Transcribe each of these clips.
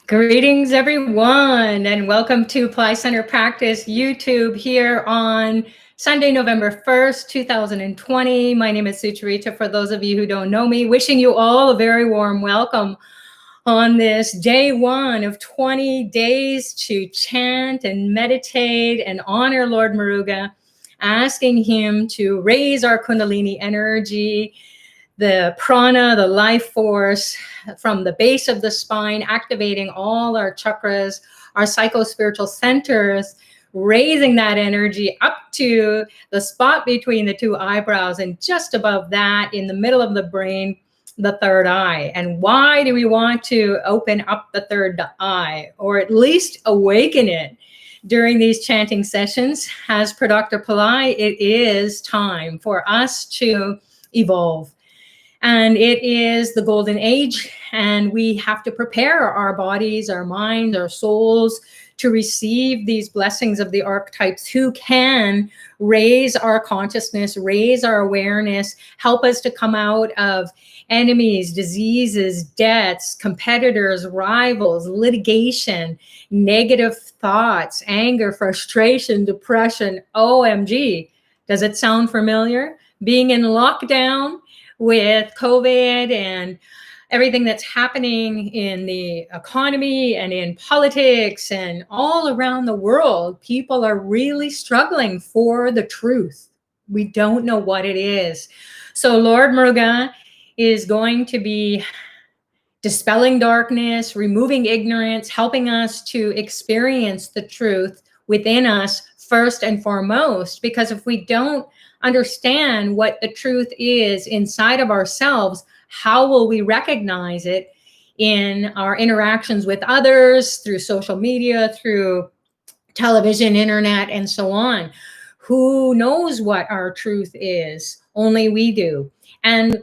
Greetings, everyone, and welcome to Pillai Center Practice YouTube here on Sunday, November 1st, 2020. My name is Sucharita. For those of you who don't know me, wishing you all a very warm welcome on this day one of 20 days to chant and meditate and honor Lord Muruga, asking him to raise our kundalini energy, the prana, the life force from the base of the spine, activating all our chakras, our psycho-spiritual centers, raising that energy up to the spot between the two eyebrows and just above that in the middle of the brain, the third eye. And why do we want to open up the third eye, or at least awaken it during these chanting sessions? As per Dr. Pillai, it is time for us to evolve. And it is the golden age, and we have to prepare our bodies, our minds, our souls to receive these blessings of the archetypes who can raise our consciousness, raise our awareness, help us to come out of enemies, diseases, debts, competitors, rivals, litigation, negative thoughts, anger, frustration, depression. OMG. Does it sound familiar? Being in lockdown with COVID and everything that's happening in the economy and in politics and all around the world, people are really struggling for the truth. We don't know what it is. So Lord Muruga is going to be dispelling darkness, removing ignorance, helping us to experience the truth within us first and foremost, because if we don't understand what the truth is inside of ourselves, how will we recognize it in our interactions with others, through social media, through television, internet, and so on? Who knows what our truth is? Only we do. And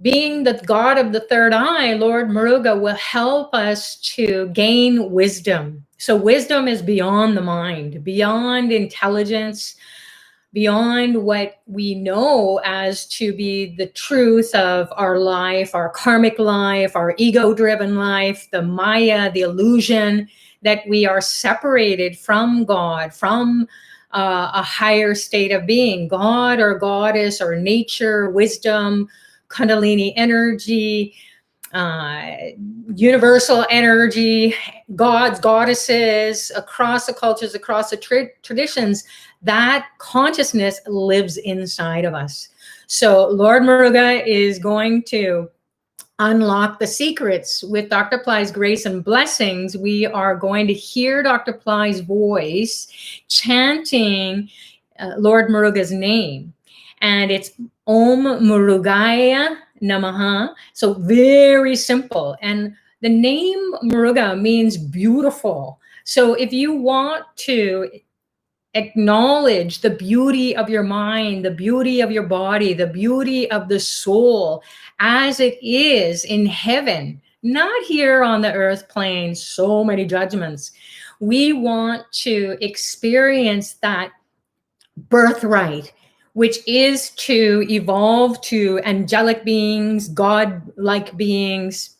being the God of the third eye, Lord Muruga will help us to gain wisdom. So wisdom is beyond the mind, beyond intelligence, beyond what we know as to be the truth of our life, our karmic life, our ego-driven life, the Maya, the illusion that we are separated from God, from a higher state of being, God or goddess or nature, wisdom, kundalini energy, universal energy, gods, goddesses, across the cultures, across the traditions. That consciousness lives inside of us. So Lord Muruga is going to unlock the secrets with Dr. Pillai's grace and blessings. We are going to hear Dr. Pillai's voice chanting Lord Muruga's name. And it's Om Murugaya Namaha. So very simple. And the name Muruga means beautiful. So if you want to acknowledge the beauty of your mind, the beauty of your body, the beauty of the soul as it is in heaven, not here on the earth plane, so many judgments. We want to experience that birthright, which is to evolve to angelic beings, God-like beings,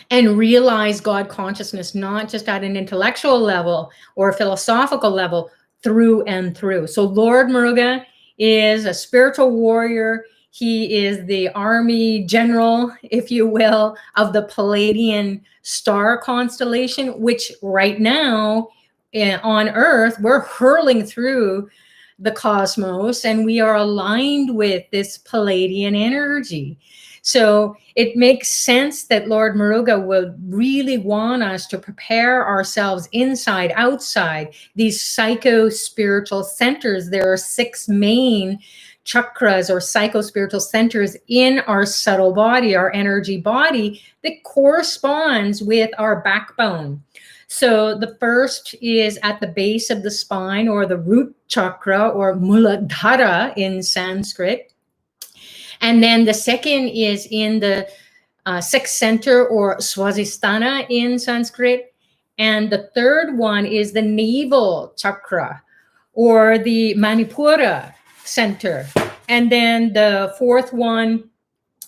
and realize God consciousness, not just at an intellectual level or a philosophical level, through and through. So Lord Muruga is a spiritual warrior. He is the army general, if you will, of the Palladian star constellation, which right now on Earth, we're hurling through the cosmos and we are aligned with this Palladian energy. So it makes sense that Lord Muruga will really want us to prepare ourselves inside, outside, these psycho-spiritual centers. There are 6 main chakras or psycho-spiritual centers in our subtle body, our energy body, that corresponds with our backbone. So the first is at the base of the spine, or the root chakra, or Muladhara in Sanskrit. And then the second is in the sixth center, or Swastisthana in Sanskrit. And the third one is the navel chakra, or the Manipura center. And then the fourth one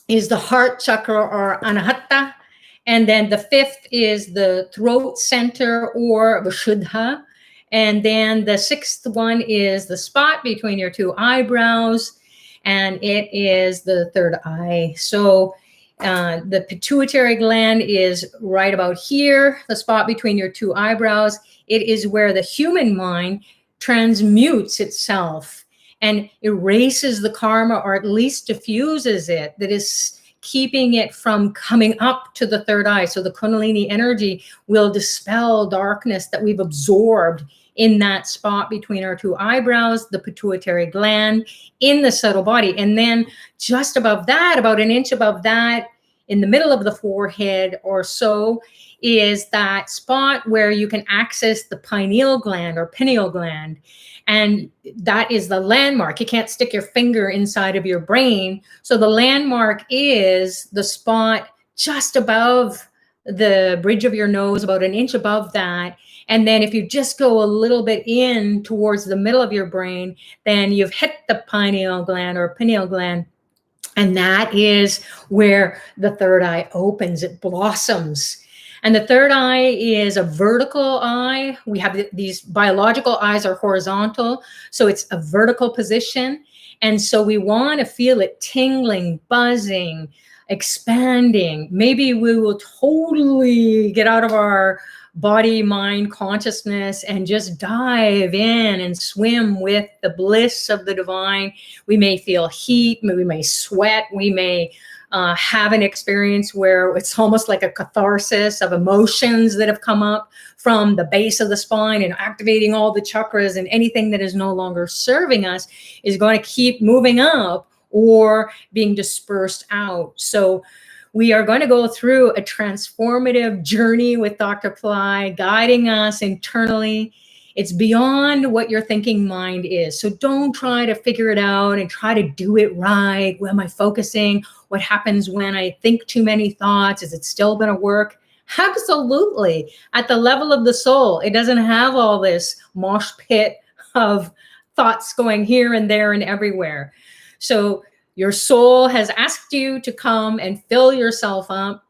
is the heart chakra, or Anahata. And then the fifth is the throat center, or Vishuddha. And then the sixth one is the spot between your two eyebrows, and it is the third eye. So the pituitary gland is right about here, the spot between your two eyebrows. It is where the human mind transmutes itself and erases the karma, or at least diffuses it, that is keeping it from coming up to the third eye. So the kundalini energy will dispel darkness that we've absorbed in that spot between our two eyebrows, the pituitary gland, in the subtle body. And then just above that, about an inch above that, in the middle of the forehead or so, is that spot where you can access the pineal gland or pineal gland. And that is the landmark. You can't stick your finger inside of your brain. So the landmark is the spot just above the bridge of your nose, about an inch above that. And then if you just go a little bit in towards the middle of your brain, then you've hit the pineal gland or pineal gland. And that is where the third eye opens, it blossoms. And the third eye is a vertical eye. We have these biological eyes are horizontal, so it's a vertical position. And so we want to feel it tingling, buzzing, expanding. Maybe we will totally get out of our body, mind, consciousness and just dive in and swim with the bliss of the divine. We may feel heat, we may sweat, we may have an experience where it's almost like a catharsis of emotions that have come up from the base of the spine and activating all the chakras, and anything that is no longer serving us is going to keep moving up or being dispersed out. So we are going to go through a transformative journey with Dr. Pillai, guiding us internally. It's beyond what your thinking mind is. So don't try to figure it out and try to do it right. Where am I focusing? What happens when I think too many thoughts? Is it still going to work? Absolutely. At the level of the soul, it doesn't have all this mosh pit of thoughts going here and there and everywhere. So your soul has asked you to come and fill yourself up,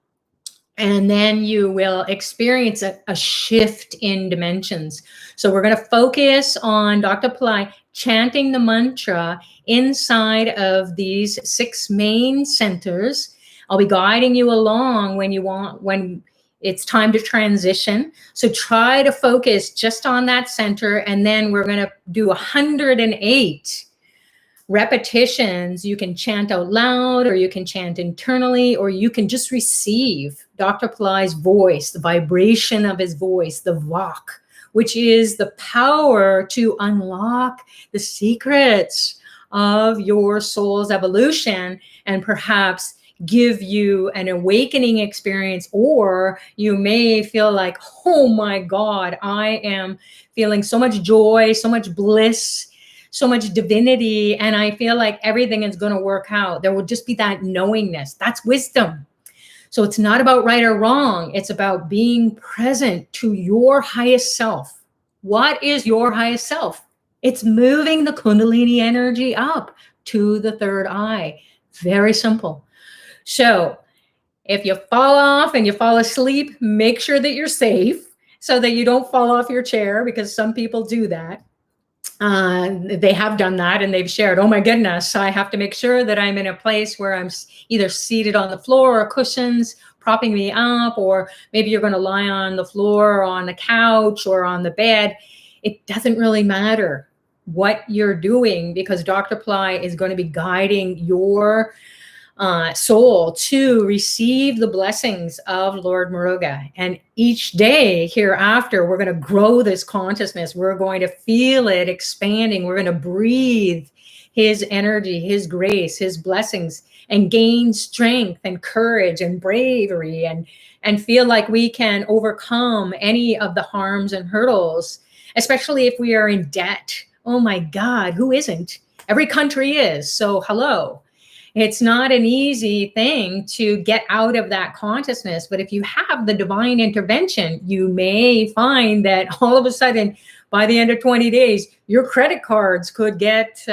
and then you will experience a shift in dimensions. So we're going to focus on Dr. Pillai chanting the mantra inside of these 6 main centers. I'll be guiding you along when it's time to transition. So try to focus just on that center, and then we're going to do 108 repetitions. You can chant out loud, or you can chant internally, or you can just receive Dr. Pillai's voice, the vibration of his voice, the vok, which is the power to unlock the secrets of your soul's evolution and perhaps give you an awakening experience. Or you may feel like, oh my God, I am feeling so much joy, so much bliss, so much divinity, and I feel like everything is going to work out. There will just be that knowingness. That's wisdom. So it's not about right or wrong. It's about being present to your highest self. What is your highest self? It's moving the kundalini energy up to the third eye. Very simple. So if you fall off and you fall asleep, make sure that you're safe so that you don't fall off your chair, because some people do that. They have done that, and they've shared, oh my goodness, I have to make sure that I'm in a place where I'm either seated on the floor or cushions propping me up, or maybe you're going to lie on the floor or on the couch or on the bed. It doesn't really matter what you're doing, because Dr. Pillai is going to be guiding your soul to receive the blessings of Lord Muruga. And each day hereafter, we're going to grow this consciousness. We're going to feel it expanding. We're going to breathe his energy, his grace, his blessings, and gain strength and courage and bravery, and feel like we can overcome any of the harms and hurdles, especially if we are in debt. Oh my God, who isn't? Every country is. So hello. It's not an easy thing to get out of that consciousness, but if you have the divine intervention, you may find that all of a sudden, by the end of 20 days, your credit cards could get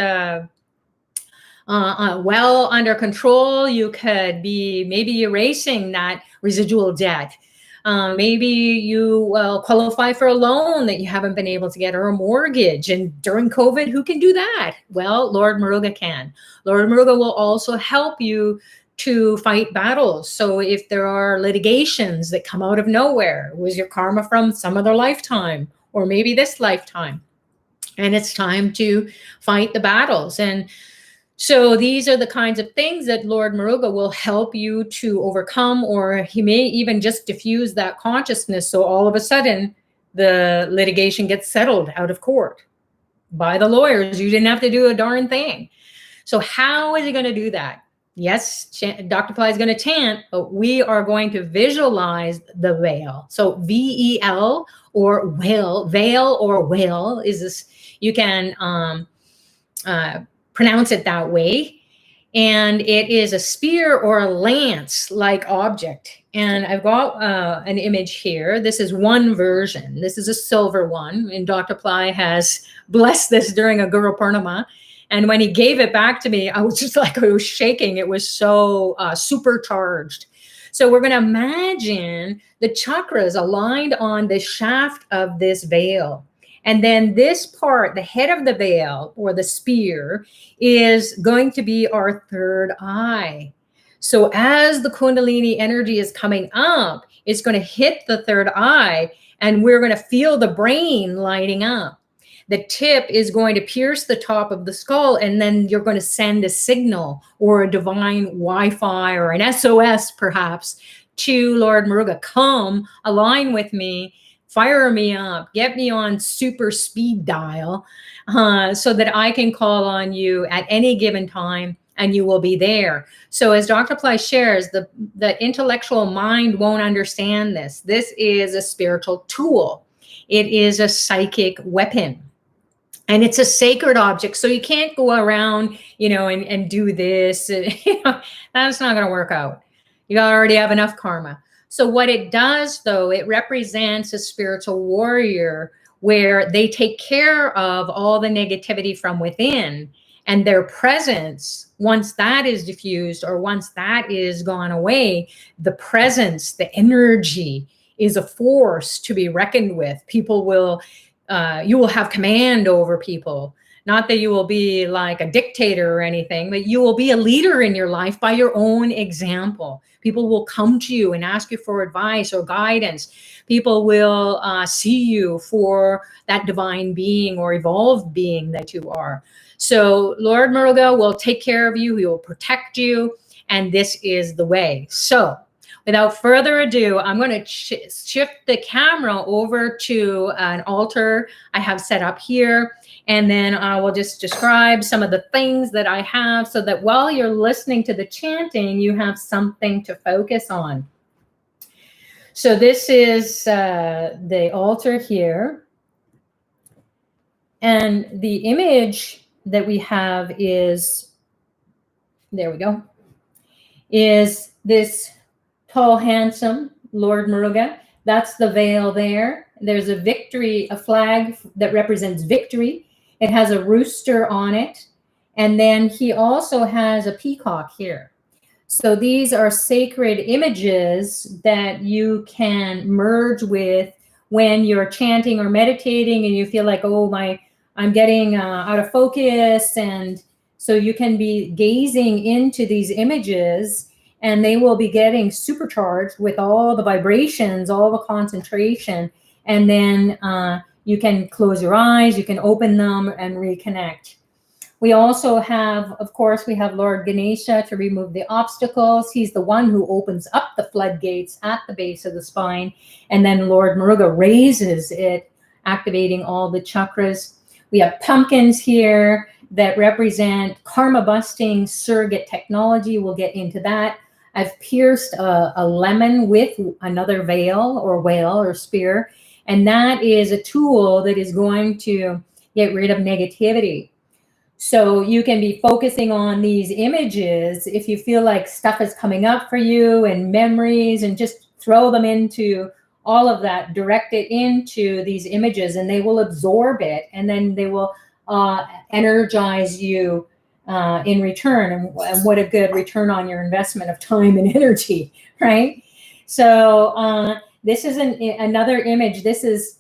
well under control. You could be maybe erasing that residual debt. Maybe you will qualify for a loan that you haven't been able to get, or a mortgage. And during COVID, who can do that? Well, Lord Muruga can. Lord Muruga will also help you to fight battles. So if there are litigations that come out of nowhere, was your karma from some other lifetime, or maybe this lifetime, and it's time to fight the battles. And so these are the kinds of things that Lord Muruga will help you to overcome, or he may even just diffuse that consciousness. So all of a sudden, the litigation gets settled out of court by the lawyers. You didn't have to do a darn thing. So how is he going to do that? Yes, Dr. Pillai is going to chant, but we are going to visualize the veil. So VEL or veil or will is this, you can pronounce it that way. And it is a spear or a lance-like object. And I've got an image here. This is one version. This is a silver one. And Dr. Pillai has blessed this during a Guru Purnima. And when he gave it back to me, I was just like, I was shaking. It was so supercharged. So we're going to imagine the chakras aligned on the shaft of this veil. And then this part, the head of the veil or the spear, is going to be our third eye. So as the kundalini energy is coming up, it's going to hit the third eye, and we're going to feel the brain lighting up. The tip is going to pierce the top of the skull, and then you're going to send a signal or a divine Wi-Fi or an SOS perhaps to Lord Muruga. Come, align with me, fire me up, get me on super speed dial so that I can call on you at any given time and you will be there. So as Dr. Pillai shares, the intellectual mind won't understand this. This is a spiritual tool. It is a psychic weapon. And it's a sacred object. So you can't go around, and do this. That's not going to work out. You already have enough karma. So what it does, though, it represents a spiritual warrior where they take care of all the negativity from within, and their presence, once that is diffused or once that is gone away, the presence, the energy is a force to be reckoned with. People will, you will have command over people. Not that you will be like a dictator or anything, but you will be a leader in your life by your own example. People will come to you and ask you for advice or guidance. People will see you for that divine being or evolved being that you are. So Lord Muruga will take care of you. He will protect you. And this is the way. So without further ado, I'm going to shift the camera over to an altar I have set up here. And then I will just describe some of the things that I have so that while you're listening to the chanting, you have something to focus on. So this is the altar here. And the image that we have is, there we go, is this tall, handsome Lord Muruga. That's the veil there. There's a victory, a flag that represents victory. It has a rooster on it. And then he also has a peacock here. So these are sacred images that you can merge with when you're chanting or meditating and you feel like, oh, I'm getting out of focus. And so you can be gazing into these images and they will be getting supercharged with all the vibrations, all the concentration. And then you can close your eyes, you can open them and reconnect. We also have, of course, we have Lord Ganesha to remove the obstacles. He's the one who opens up the floodgates at the base of the spine. And then Lord Muruga raises it, activating all the chakras. We have pumpkins here that represent karma busting surrogate technology. We'll get into that. I've pierced a lemon with another veil or whale or spear. And that is a tool that is going to get rid of negativity. So you can be focusing on these images if you feel like stuff is coming up for you and memories, and just throw them into all of that, direct it into these images and they will absorb it, and then they will energize you in return, and what a good return on your investment of time and energy, right? So this is another image. This is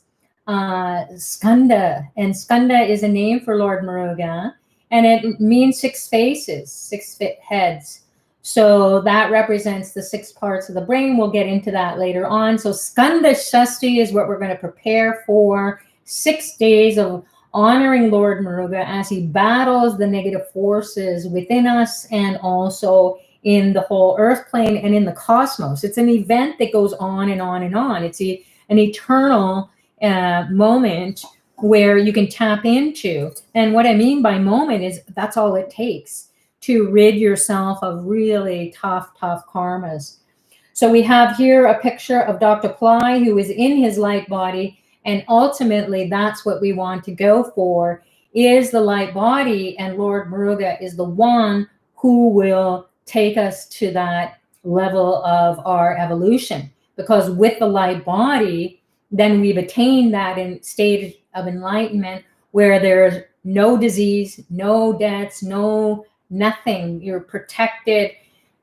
Skanda, and Skanda is a name for Lord Muruga, and it means 6 faces, 6 heads. So that represents the 6 parts of the brain. We'll get into that later on. So Skanda Shasti is what we're going to prepare for 6 days of honoring Lord Muruga as he battles the negative forces within us and also in the whole earth plane and in the cosmos. It's an event that goes on and on and on. It's an eternal moment where you can tap into. And what I mean by moment is that's all it takes to rid yourself of really tough karmas. So we have here a picture of Dr. Pillai, who is in his light body. And ultimately, that's what we want to go for, is the light body. And Lord Muruga is the one who will take us to that level of our evolution. Because with the light body, then we've attained that state of enlightenment where there's no disease, no deaths, nothing. You're protected.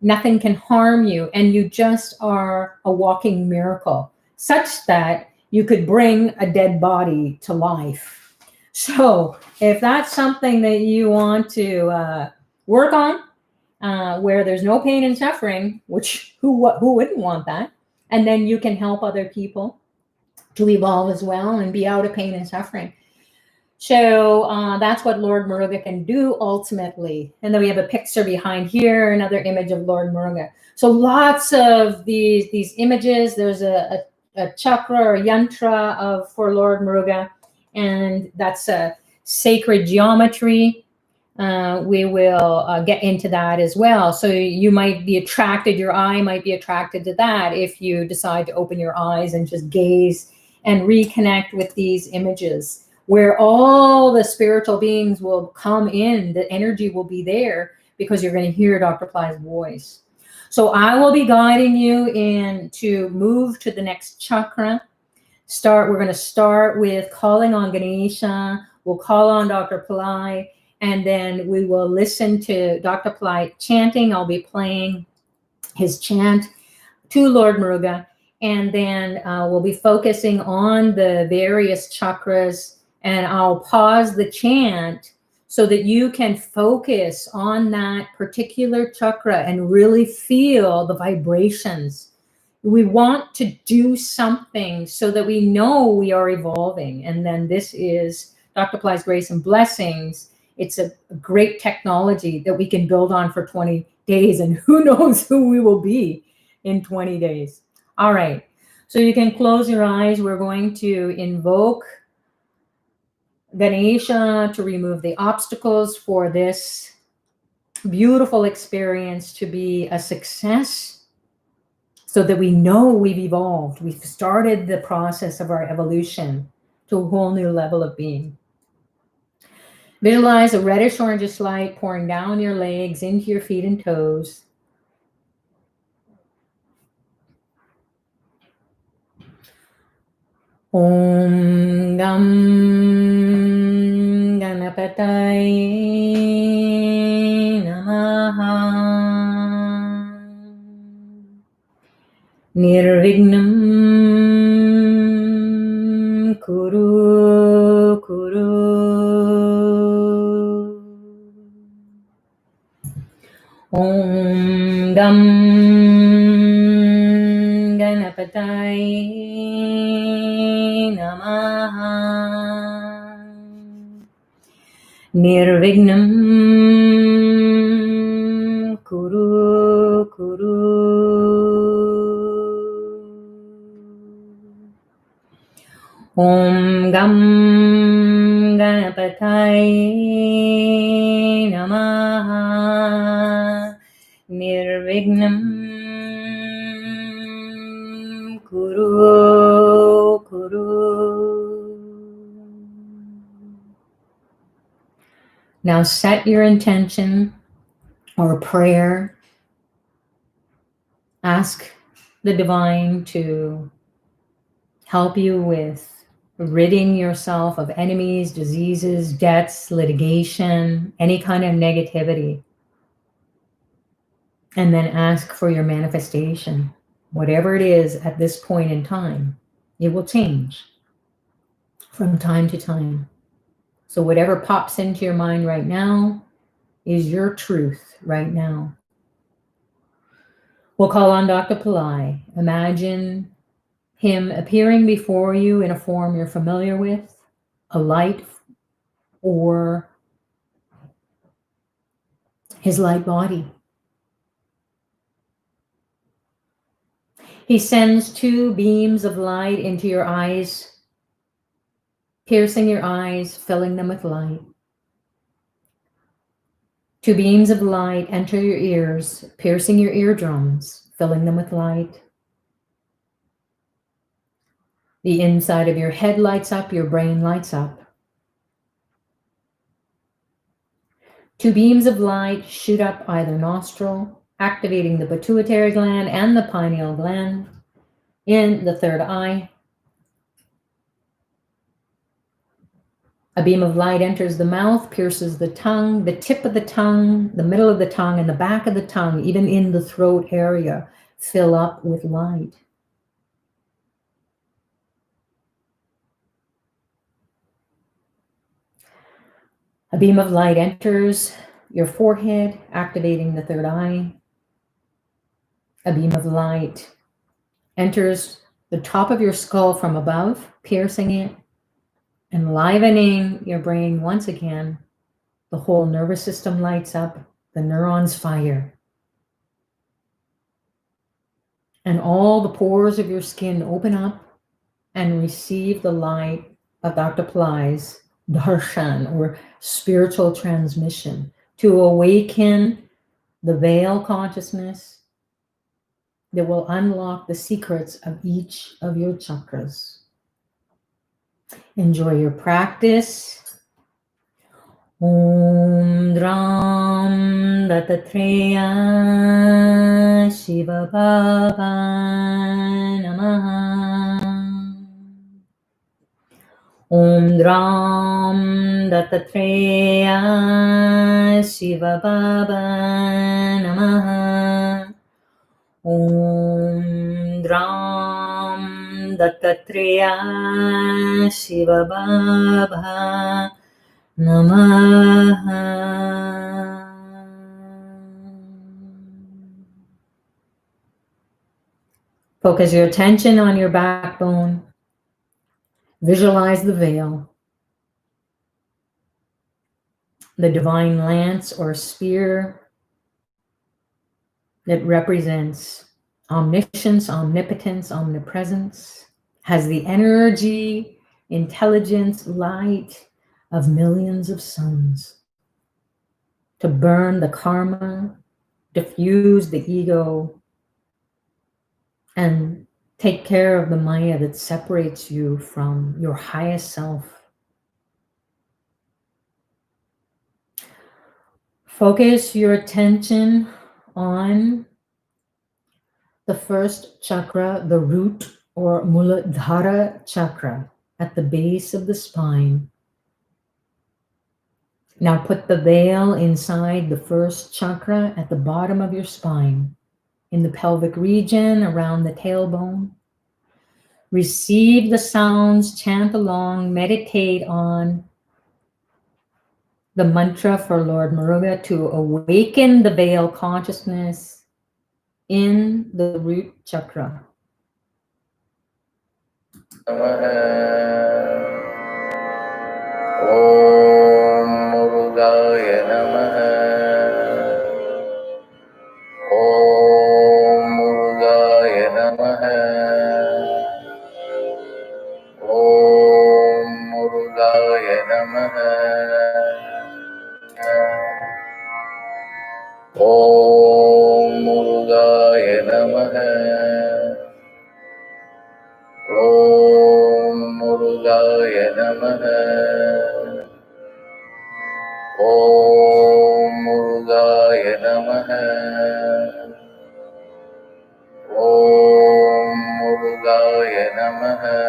Nothing can harm you. And you just are a walking miracle, such that you could bring a dead body to life. So if that's something that you want to work on, where there's no pain and suffering, which who wouldn't want that? And then you can help other people to evolve as well and be out of pain and suffering. So that's what Lord Muruga can do ultimately. And then we have a picture behind here, another image of Lord Muruga. So lots of these images. There's a chakra or yantra for Lord Muruga, and that's a sacred geometry. We will get into that as well. So you might be attracted, your eye might be attracted to that if you decide to open your eyes and just gaze and reconnect with these images, where all the spiritual beings will come in. The energy will be there because you're going to hear Dr. Pillai's voice. So I will be guiding you in to move to the next chakra. We're going to start with calling on Ganesha. We'll call on Dr. Pillai, and then we will listen to Dr. Pillai chanting. I'll be playing his chant to Lord Muruga, and then we'll be focusing on the various chakras, and I'll pause the chant so that you can focus on that particular chakra and really feel the vibrations. We want to do something so that we know we are evolving. And then this is Dr. Pillai's Grace and Blessings. It's a great technology that we can build on for 20 days. And who knows who we will be in 20 days. All right. So you can close your eyes. We're going to invoke Ganesha to remove the obstacles for this beautiful experience to be a success, so that we know we've evolved. We've started the process of our evolution to a whole new level of being. Visualize a reddish orangish light pouring down your legs into your feet and toes. Om Gam Ganapataye Namaha. Nirvignam Kuru Kuru. Om Gam Ganapataye Namaha. Nirvignam Kuru Kuru. Om Gam Ganapataye Namaha. Nirvignam Kuru Kuru. Now set your intention or prayer. Ask the divine to help you with ridding yourself of enemies, diseases, debts, litigation, any kind of negativity. And then ask for your manifestation. Whatever it is at this point in time, it will change from time to time. So whatever pops into your mind right now is your truth right now. We'll call on Dr. Pillai. Imagine him appearing before you in a form you're familiar with, a light or his light body. He sends two beams of light into your eyes, piercing your eyes, filling them with light. Two beams of light enter your ears, piercing your eardrums, filling them with light. The inside of your head lights up, your brain lights up. Two beams of light shoot up either nostril, activating the pituitary gland and the pineal gland in the third eye. A beam of light enters the mouth, pierces the tongue, the tip of the tongue, the middle of the tongue, and the back of the tongue, even in the throat area, fill up with light. A beam of light enters your forehead, activating the third eye. A beam of light enters the top of your skull from above, piercing it, enlivening your brain once again. The whole nervous system lights up, the neurons fire. And all the pores of your skin open up and receive the light of Dr. Pillai's darshan, or spiritual transmission, to awaken the veil consciousness that will unlock the secrets of each of your chakras. Enjoy your practice. Om Dram Dattatreya Shiva Baba Namaha. Om Dram Dattatreya Shiva Baba Namaha. Om Dram Dattatreya Shiva Baba Namaha. Focus your attention on your backbone. Visualize the veil, the divine lance or spear that represents omniscience, omnipotence, omnipresence, has the energy, intelligence, light of millions of suns to burn the karma, diffuse the ego, and take care of the maya that separates you from your highest self. Focus your attention on the first chakra, the root or Muladhara chakra at the base of the spine. Now put the veil inside the first chakra at the bottom of your spine, in the pelvic region, around the tailbone. Receive the sounds, chant along, meditate on the mantra for Lord Muruga to awaken the veil consciousness in the root chakra. Om Murugaya Namaha. Om Murugaya Namaha. Om Murugaya Namaha. Om Murugaya Namaha. Om Murugaya Namaha. Om Murugaya Namaha. Om Murugaya Namaha.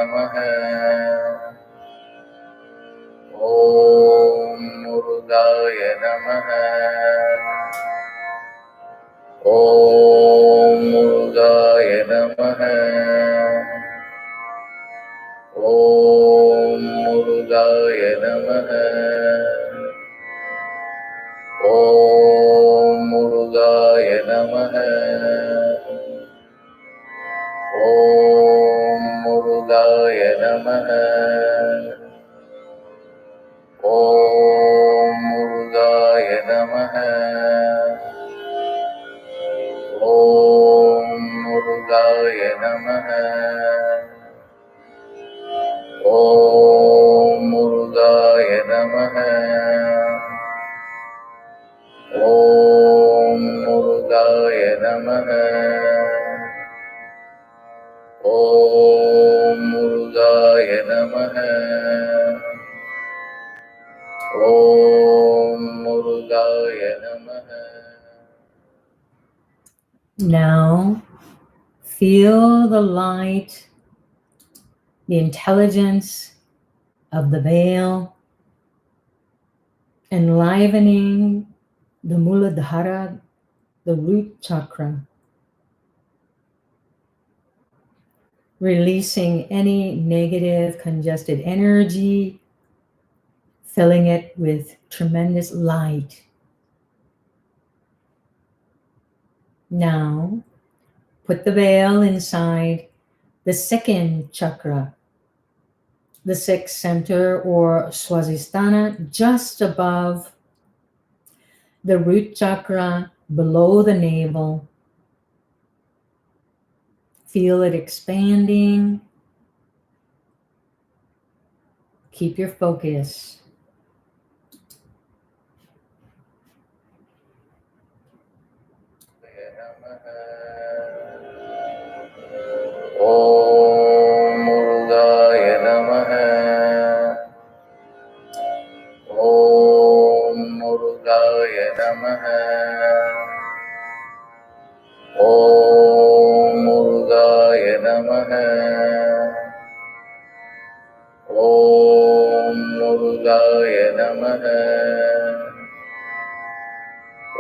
Namaha. Om Murugaya Namaha. Om Murugaya Namaha. Om Murugaya Namaha. Om Murugaya Namaha. Om Murugaya Namaha. Om Murugaya Namaha. Om Murugaya Namaha. Om Murugaya Namaha. Om Murugaya Namaha. Om Murugaya Namaha. Om Murugaya Namaha. Now, feel the light, the intelligence of the veil, enlivening the Muladhara, the root chakra, releasing any negative congested energy, filling it with tremendous light. Now, put the veil inside the second chakra, the sixth center or Swastisthana, just above the root chakra, below the navel. Feel it expanding. Keep your focus. Om Murugaya Namaha. Om Murugaya Namaha. Om Murugaya Namaha. Om Murugaya Namaha.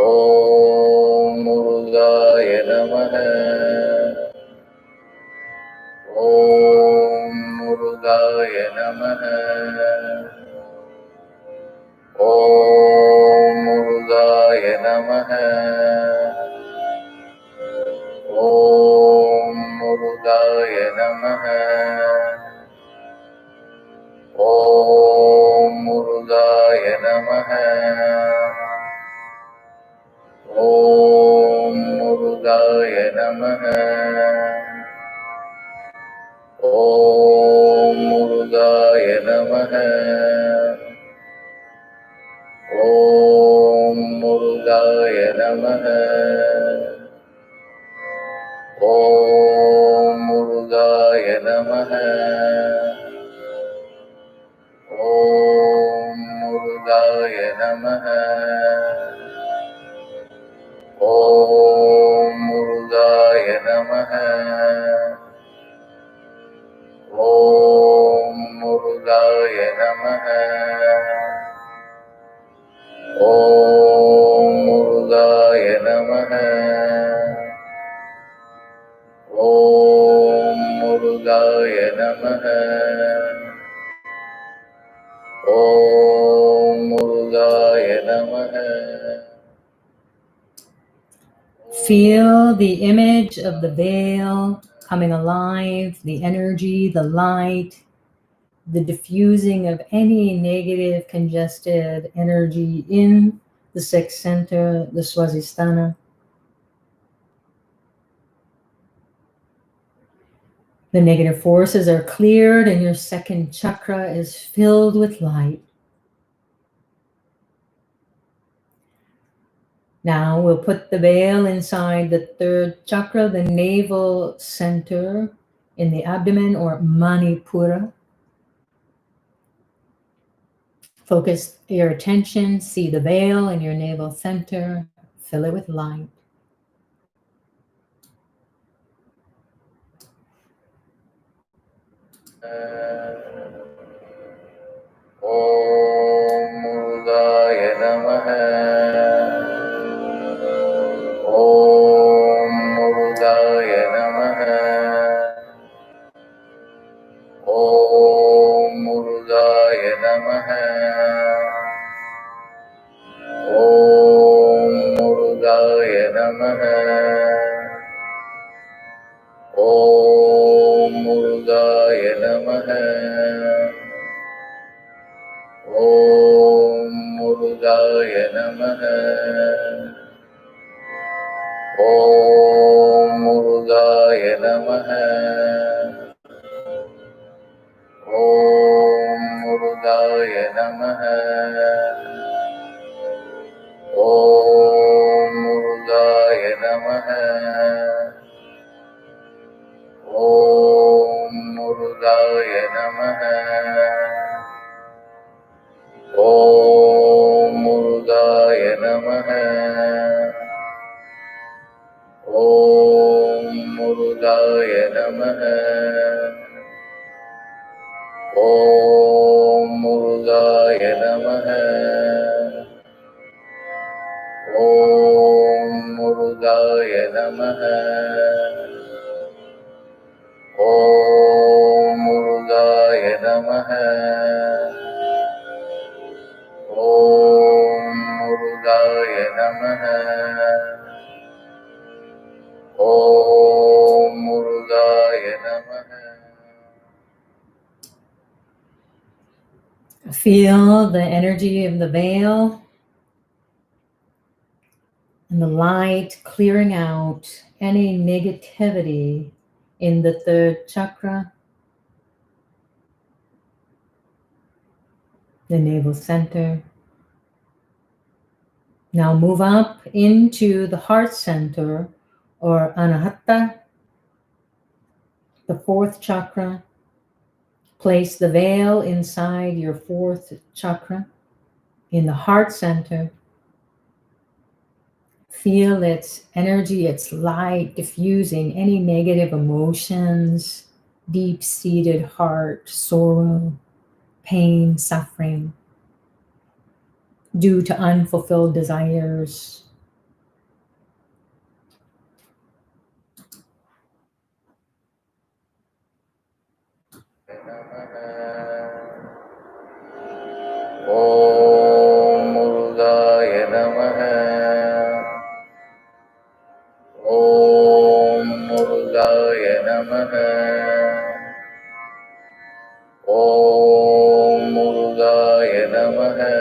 Om Murugaya Namaha. Om Murugaya Namaha. Om Murugaya Namaha. Om Murugaya Namaha. Om Murugaya Namaha. Om Murugaya Namaha. Om Murugaya Namaha. Om Murugaya Namaha. Om Murugaya Namaha. Om Murugaya Namaha. Om Murugaya Namaha. Om Murugaya Namaha. Om Murugaya Namaha. Om Murugaya Namaha. Om Murugaya Namaha. Feel the image of the veil coming alive, the energy, the light, the diffusing of any negative congested energy in the sixth center, the Swastisthana. The negative forces are cleared and your second chakra is filled with light. Now we'll put the veil inside the third chakra, the navel center in the abdomen or Manipura. Focus your attention, see the veil in your navel center, fill it with light. Om Murugaya Namaha. Om Murugaya Namaha. Om Murugaya Namaha. Om Murugaya Namaha. Om Murugaya Namaha. Om Murugaya Namaha. Om Murugaya Namaha. Om Murugaya Namaha. Om Murugaya Namaha. Om Murugaya Namaha. Om Murugaya Namaha. Om Murugaya Namaha. Om Murugaya Namaha. Om Murugaya Namaha. Om Murugaya Namaha. Om Murugaya Namaha. Om Murugaya Namaha. Feel the energy of the veil and the light clearing out any negativity in the third chakra, the navel center. Now move up into the heart center, or Anahata, the fourth chakra. Place the veil inside your fourth chakra in the heart center. Feel its energy, its light diffusing any negative emotions, deep-seated heart, sorrow, pain, suffering due to unfulfilled desires. Om Murugaya Namaha. Om Murugaya Namaha. Om Murugaya Namaha.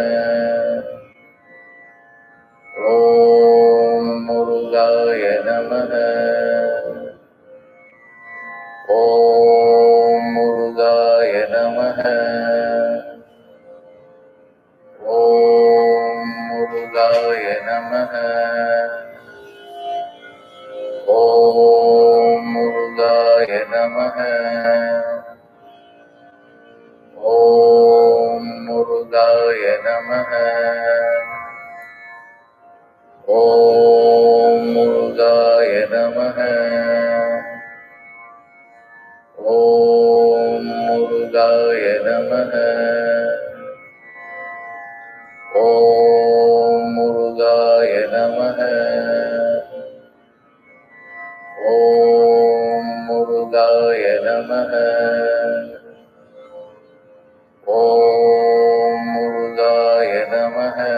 Om Murugaya Namaha. Om Murugaya Namaha. Om Murugaya Namaha. Om Murugaya Namaha. Om Murugaya Namaha. Om Murugaya Namaha. Om Murugaya Namaha. Om Murugaya Namaha. Om Murugaya Namaha. Om Murugaya Namaha.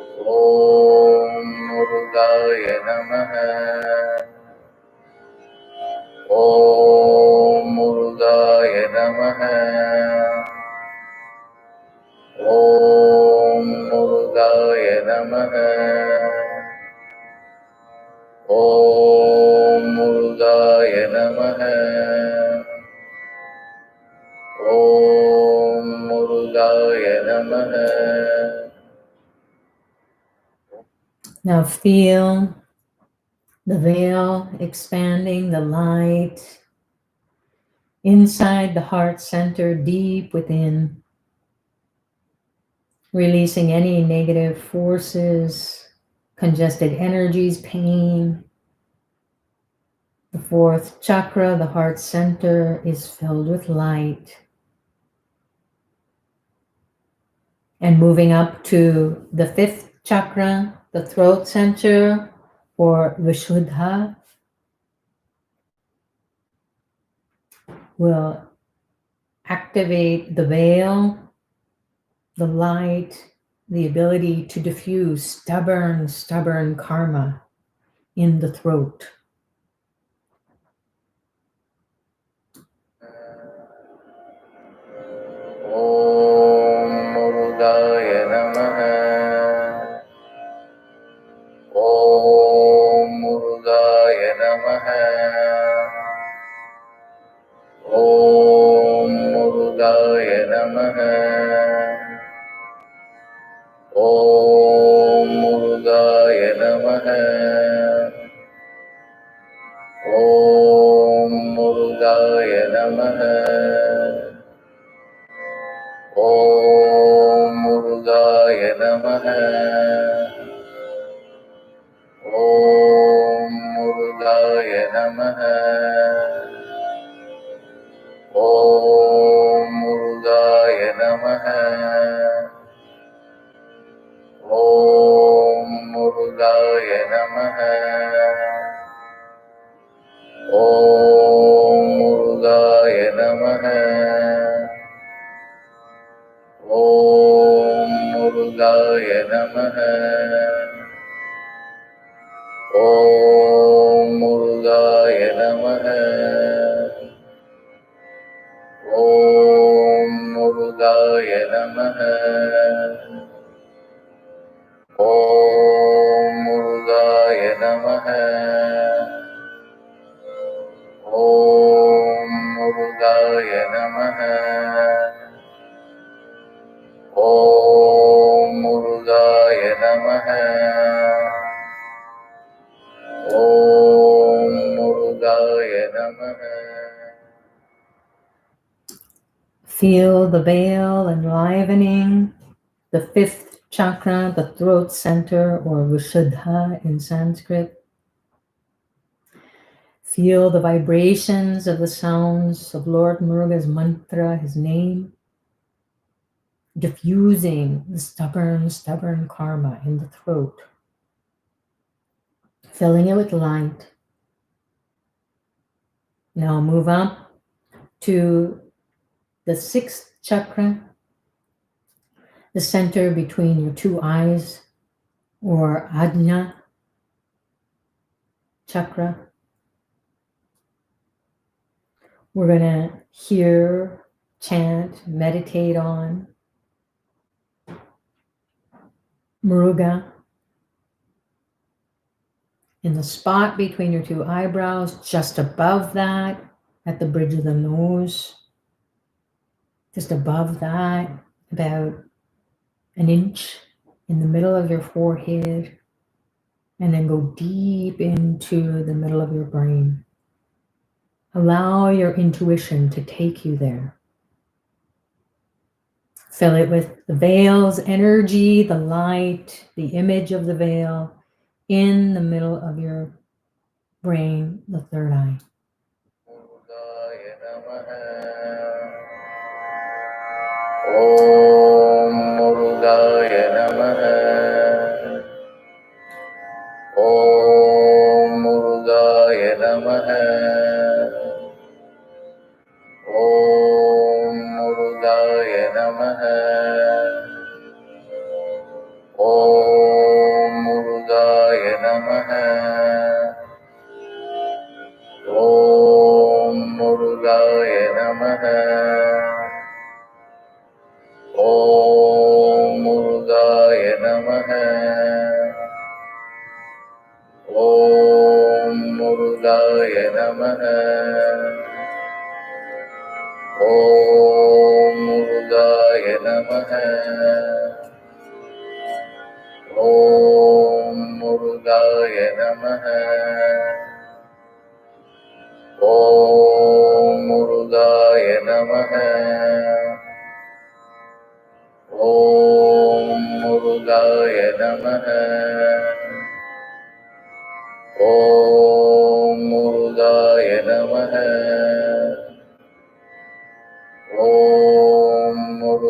Om Murugaya Namaha. Om Murugaya Namaha. Om Murugaya Namaha. Om Murugaya Namaha. Om Murugaya Namaha. Now feel the veil expanding, the light inside the heart center, deep within, releasing any negative forces, congested energies, pain. The fourth chakra, the heart center, is filled with light. And moving up to the fifth chakra, the throat center, or Vishuddha, will activate the veil, the light, the ability to diffuse stubborn karma in the throat. Om Murugaya Namaha. Om Murugaya Namaha. Om Murugaya Namaha. Om Murugaya Namaha. Om Murugaya Namaha. Om Murugaya Namaha. Om Murugaya Namaha. Om Murugaya Namaha. Om Murugaya Namaha. Om Murugaya Namaha. Om Murugaya Namaha. Om Murugaya Namaha. Om Murugaya Namaha. Om Murugaya Namaha. Om Murugaya Namaha. Om Murugaya Namaha. Om Murugaya Namaha. Feel the veil enlivening the fifth chakra, the throat center, or Vishuddha in Sanskrit. Feel the vibrations of the sounds of Lord Muruga's mantra, his name, diffusing the stubborn karma in the throat, filling it with light. Now move up to the sixth chakra, the center between your two eyes, or Ajna chakra. We're going to hear, chant, meditate on Muruga in the spot between your two eyebrows, just above that, at the bridge of the nose, just above that, about an inch in the middle of your forehead, and then go deep into the middle of your brain. Allow your intuition to take you there. Fill it with the veil's energy, the light, the image of the veil in the middle of your brain, the third eye. Murugaya Namaha. Om Murugaya Namaha. Om Murugaya Namaha. Om Murugaya Namaha. Om Murugaya Namaha. Om Murugaya Namaha. Om Murugaya Namaha. Om Murugaya Namaha. Om Murugaya Namaha. Om Murugaya Namaha. Om Murugaya Namaha. Om Murugaya Namaha. Om Murugaya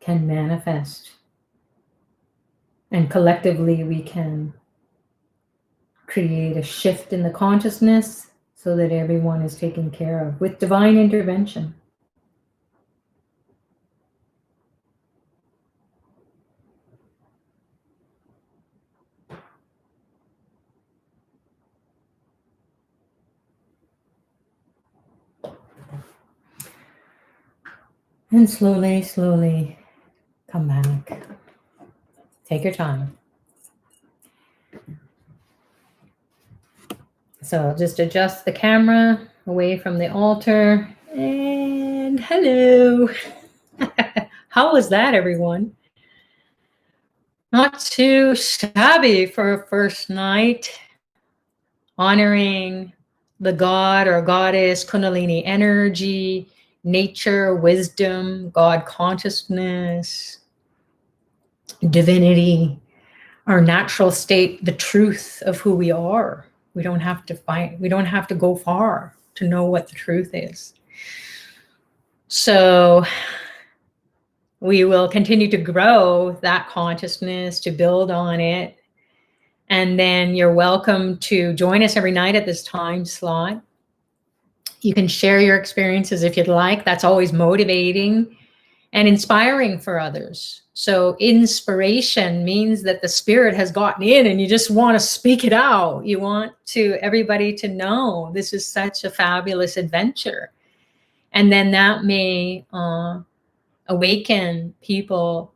can manifest. And collectively, we can create a shift in the consciousness so that everyone is taken care of with divine intervention. And slowly, slowly come back. Take your time. So I'll just adjust the camera away from the altar. And hello. How was that, everyone? Not too shabby for a first night. Honoring the god or goddess, kundalini energy, nature, wisdom, God consciousness, divinity, our natural state, the truth of who we are. We don't have to go far to know what the truth is. So we will continue to grow that consciousness, to build on it. And then you're welcome to join us every night at this time slot. You can share your experiences if you'd like. That's always motivating and inspiring for others. So inspiration means that the spirit has gotten in and you just want to speak it out. You want everybody to know this is such a fabulous adventure. And then that may awaken people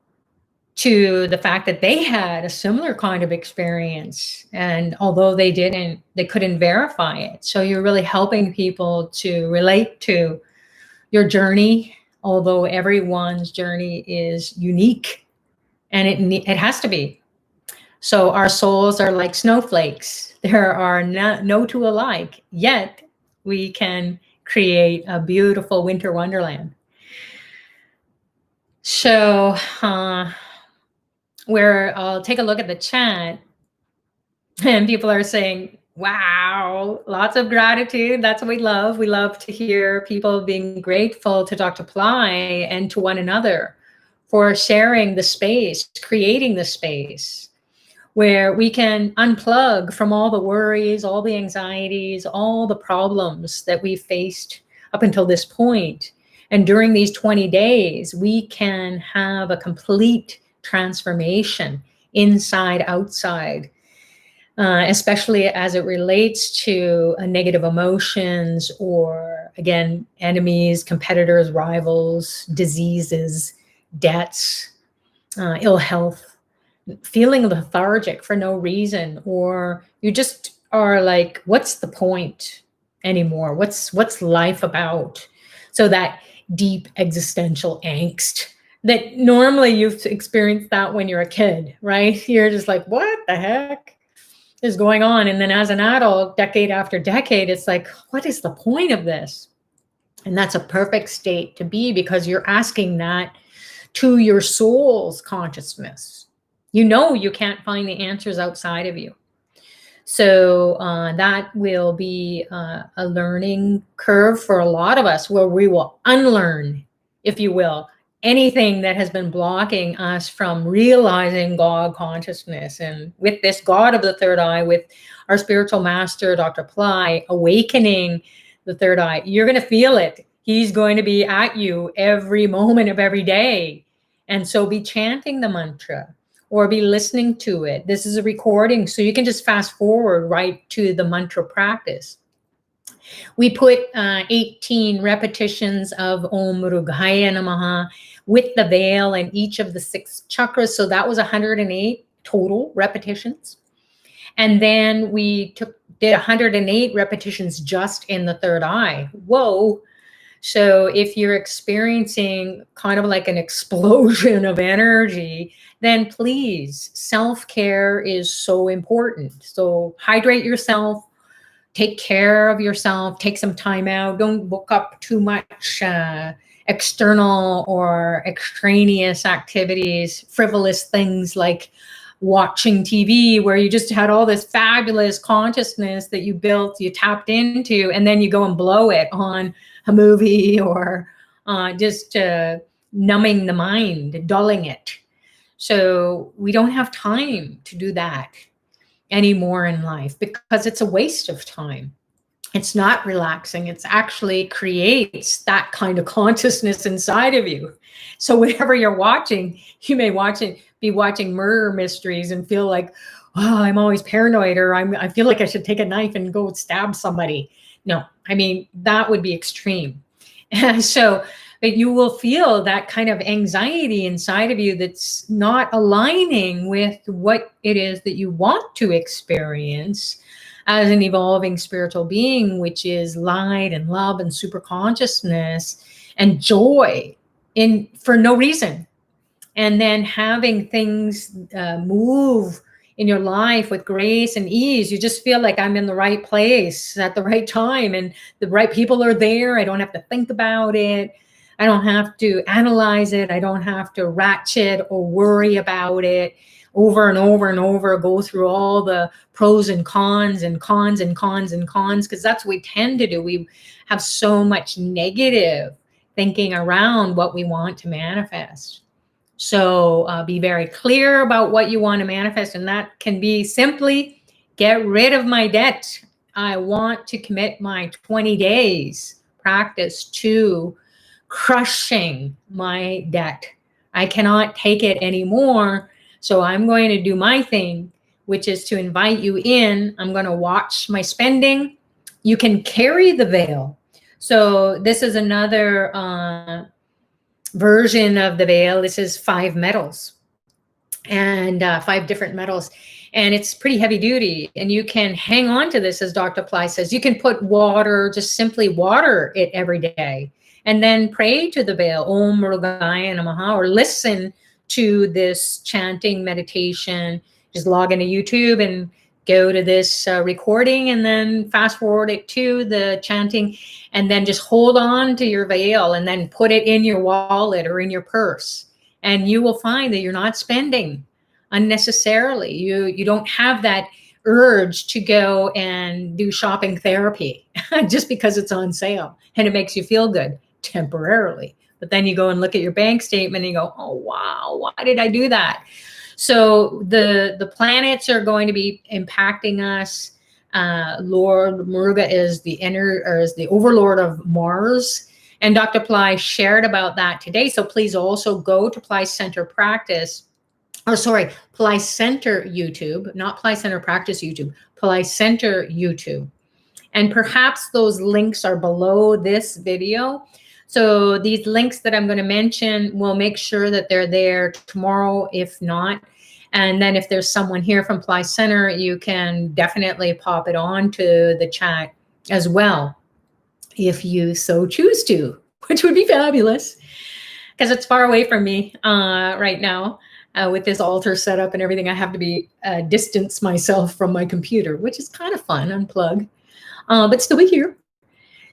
to the fact that they had a similar kind of experience. And although they couldn't verify it. So you're really helping people to relate to your journey, although everyone's journey is unique, and it has to be. So our souls are like snowflakes. There are no two alike, yet we can create a beautiful winter wonderland. So where I'll take a look at the chat, and people are saying, wow, lots of gratitude. That's what we love. We love to hear people being grateful to Dr. Pillai and to one another for sharing the space, creating the space where we can unplug from all the worries, all the anxieties, all the problems that we've faced up until this point. And during these 20 days, we can have a complete transformation inside, outside, especially as it relates to negative emotions or, again, enemies, competitors, rivals, diseases, debts, ill health, feeling lethargic for no reason, or you just are like, what's the point anymore? What's life about? So that deep existential angst that normally you've experienced that when you're a kid, right? You're just like, what the heck is going on? And then as an adult, decade after decade, it's like, what is the point of this? And that's a perfect state to be, because you're asking that to your soul's consciousness. You know you can't find the answers outside of you. So that will be a learning curve for a lot of us, where we will unlearn, if you will, anything that has been blocking us from realizing God consciousness. And with this God of the third eye, with our spiritual master, Dr. Pillai, awakening the third eye, you're going to feel it. He's going to be at you every moment of every day. And so be chanting the mantra or be listening to it. This is a recording, so you can just fast forward right to the mantra practice. We put 18 repetitions of Om Murugaya Namaha with the veil in each of the 6 chakras. So that was 108 total repetitions. And then we did 108 repetitions just in the third eye. Whoa. So if you're experiencing kind of like an explosion of energy, then please, self-care is so important. So hydrate yourself, take care of yourself, take some time out. Don't book up too much external or extraneous activities, frivolous things like watching TV, where you just had all this fabulous consciousness that you built, you tapped into, and then you go and blow it on a movie or just numbing the mind, dulling it. So we don't have time to do that anymore in life because it's a waste of time. It's not relaxing. It's actually creates that kind of consciousness inside of you. So whatever you're watching, you may be watching murder mysteries and feel like, oh, I'm always paranoid, or I feel like I should take a knife and go stab somebody. No, I mean, that would be extreme. And so, but you will feel that kind of anxiety inside of you that's not aligning with what it is that you want to experience as an evolving spiritual being, which is light and love and super consciousness and joy for no reason. And then having things move in your life with grace and ease. You just feel like I'm in the right place at the right time and the right people are there. I don't have to think about it. I don't have to analyze it. I don't have to ratchet or worry about it over and over and over, go through all the pros and cons and cons and cons and cons, because that's what we tend to do. We have so much negative thinking around what we want to manifest. So be very clear about what you want to manifest. And that can be simply get rid of my debt. I want to commit my 20 days practice to crushing my debt. I cannot take it anymore. So I'm going to do my thing, which is to invite you in. I'm going to watch my spending. You can carry the veil. So this is another version of the veil. This is 5 metals and 5 different metals. And it's pretty heavy duty. And you can hang on to this, as Dr. Pillai says. You can put water, just simply water it every day. And then pray to the veil, Om Muruga Namaha, or listen to this chanting meditation. Just log into YouTube and go to this recording and then fast forward it to the chanting, and then just hold on to your veil and then put it in your wallet or in your purse. And you will find that you're not spending unnecessarily. You don't have that urge to go and do shopping therapy just because it's on sale and it makes you feel good temporarily. But then you go and look at your bank statement and you go, oh, wow, why did I do that? So the planets are going to be impacting us. Lord Muruga is the overlord of Mars. And Dr. Pillai shared about that today. So please also go to Pillai Center Practice, Pillai Center YouTube, not Pillai Center Practice YouTube, Pillai Center YouTube. And perhaps those links are below this video. So these links that I'm going to mention, we'll make sure that they're there tomorrow, if not. And then if there's someone here from Pillai Center, you can definitely pop it on to the chat as well, if you so choose to, which would be fabulous, because it's far away from me right now. With this altar set up and everything, I have to be distance myself from my computer, which is kind of fun, unplug, but still be here.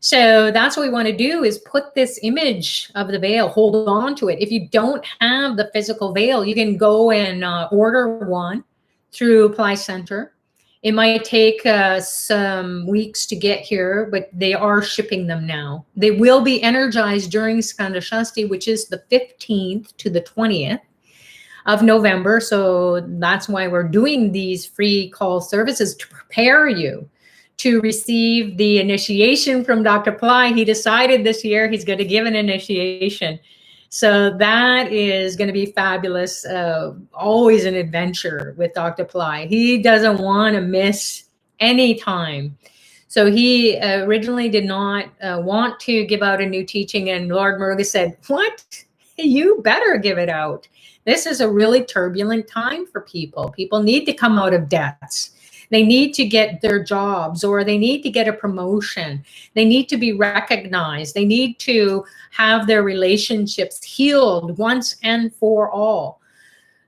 So that's what we want to do, is put this image of the veil, hold on to it. If you don't have the physical veil, you can go and order one through Pillai Center. It might take some weeks to get here, but they are shipping them now. They will be energized during Skanda Shasti, which is the 15th to the 20th of November. So that's why we're doing these free call services, to prepare you to receive the initiation from Dr. Pillai. He decided this year he's going to give an initiation. So that is going to be fabulous. Always an adventure with Dr. Pillai. He doesn't want to miss any time. So he originally did not want to give out a new teaching. And Lord Muruga said, what? You better give it out. This is a really turbulent time for people. People need to come out of debts. They need to get their jobs, or they need to get a promotion. They need to be recognized. They need to have their relationships healed once and for all.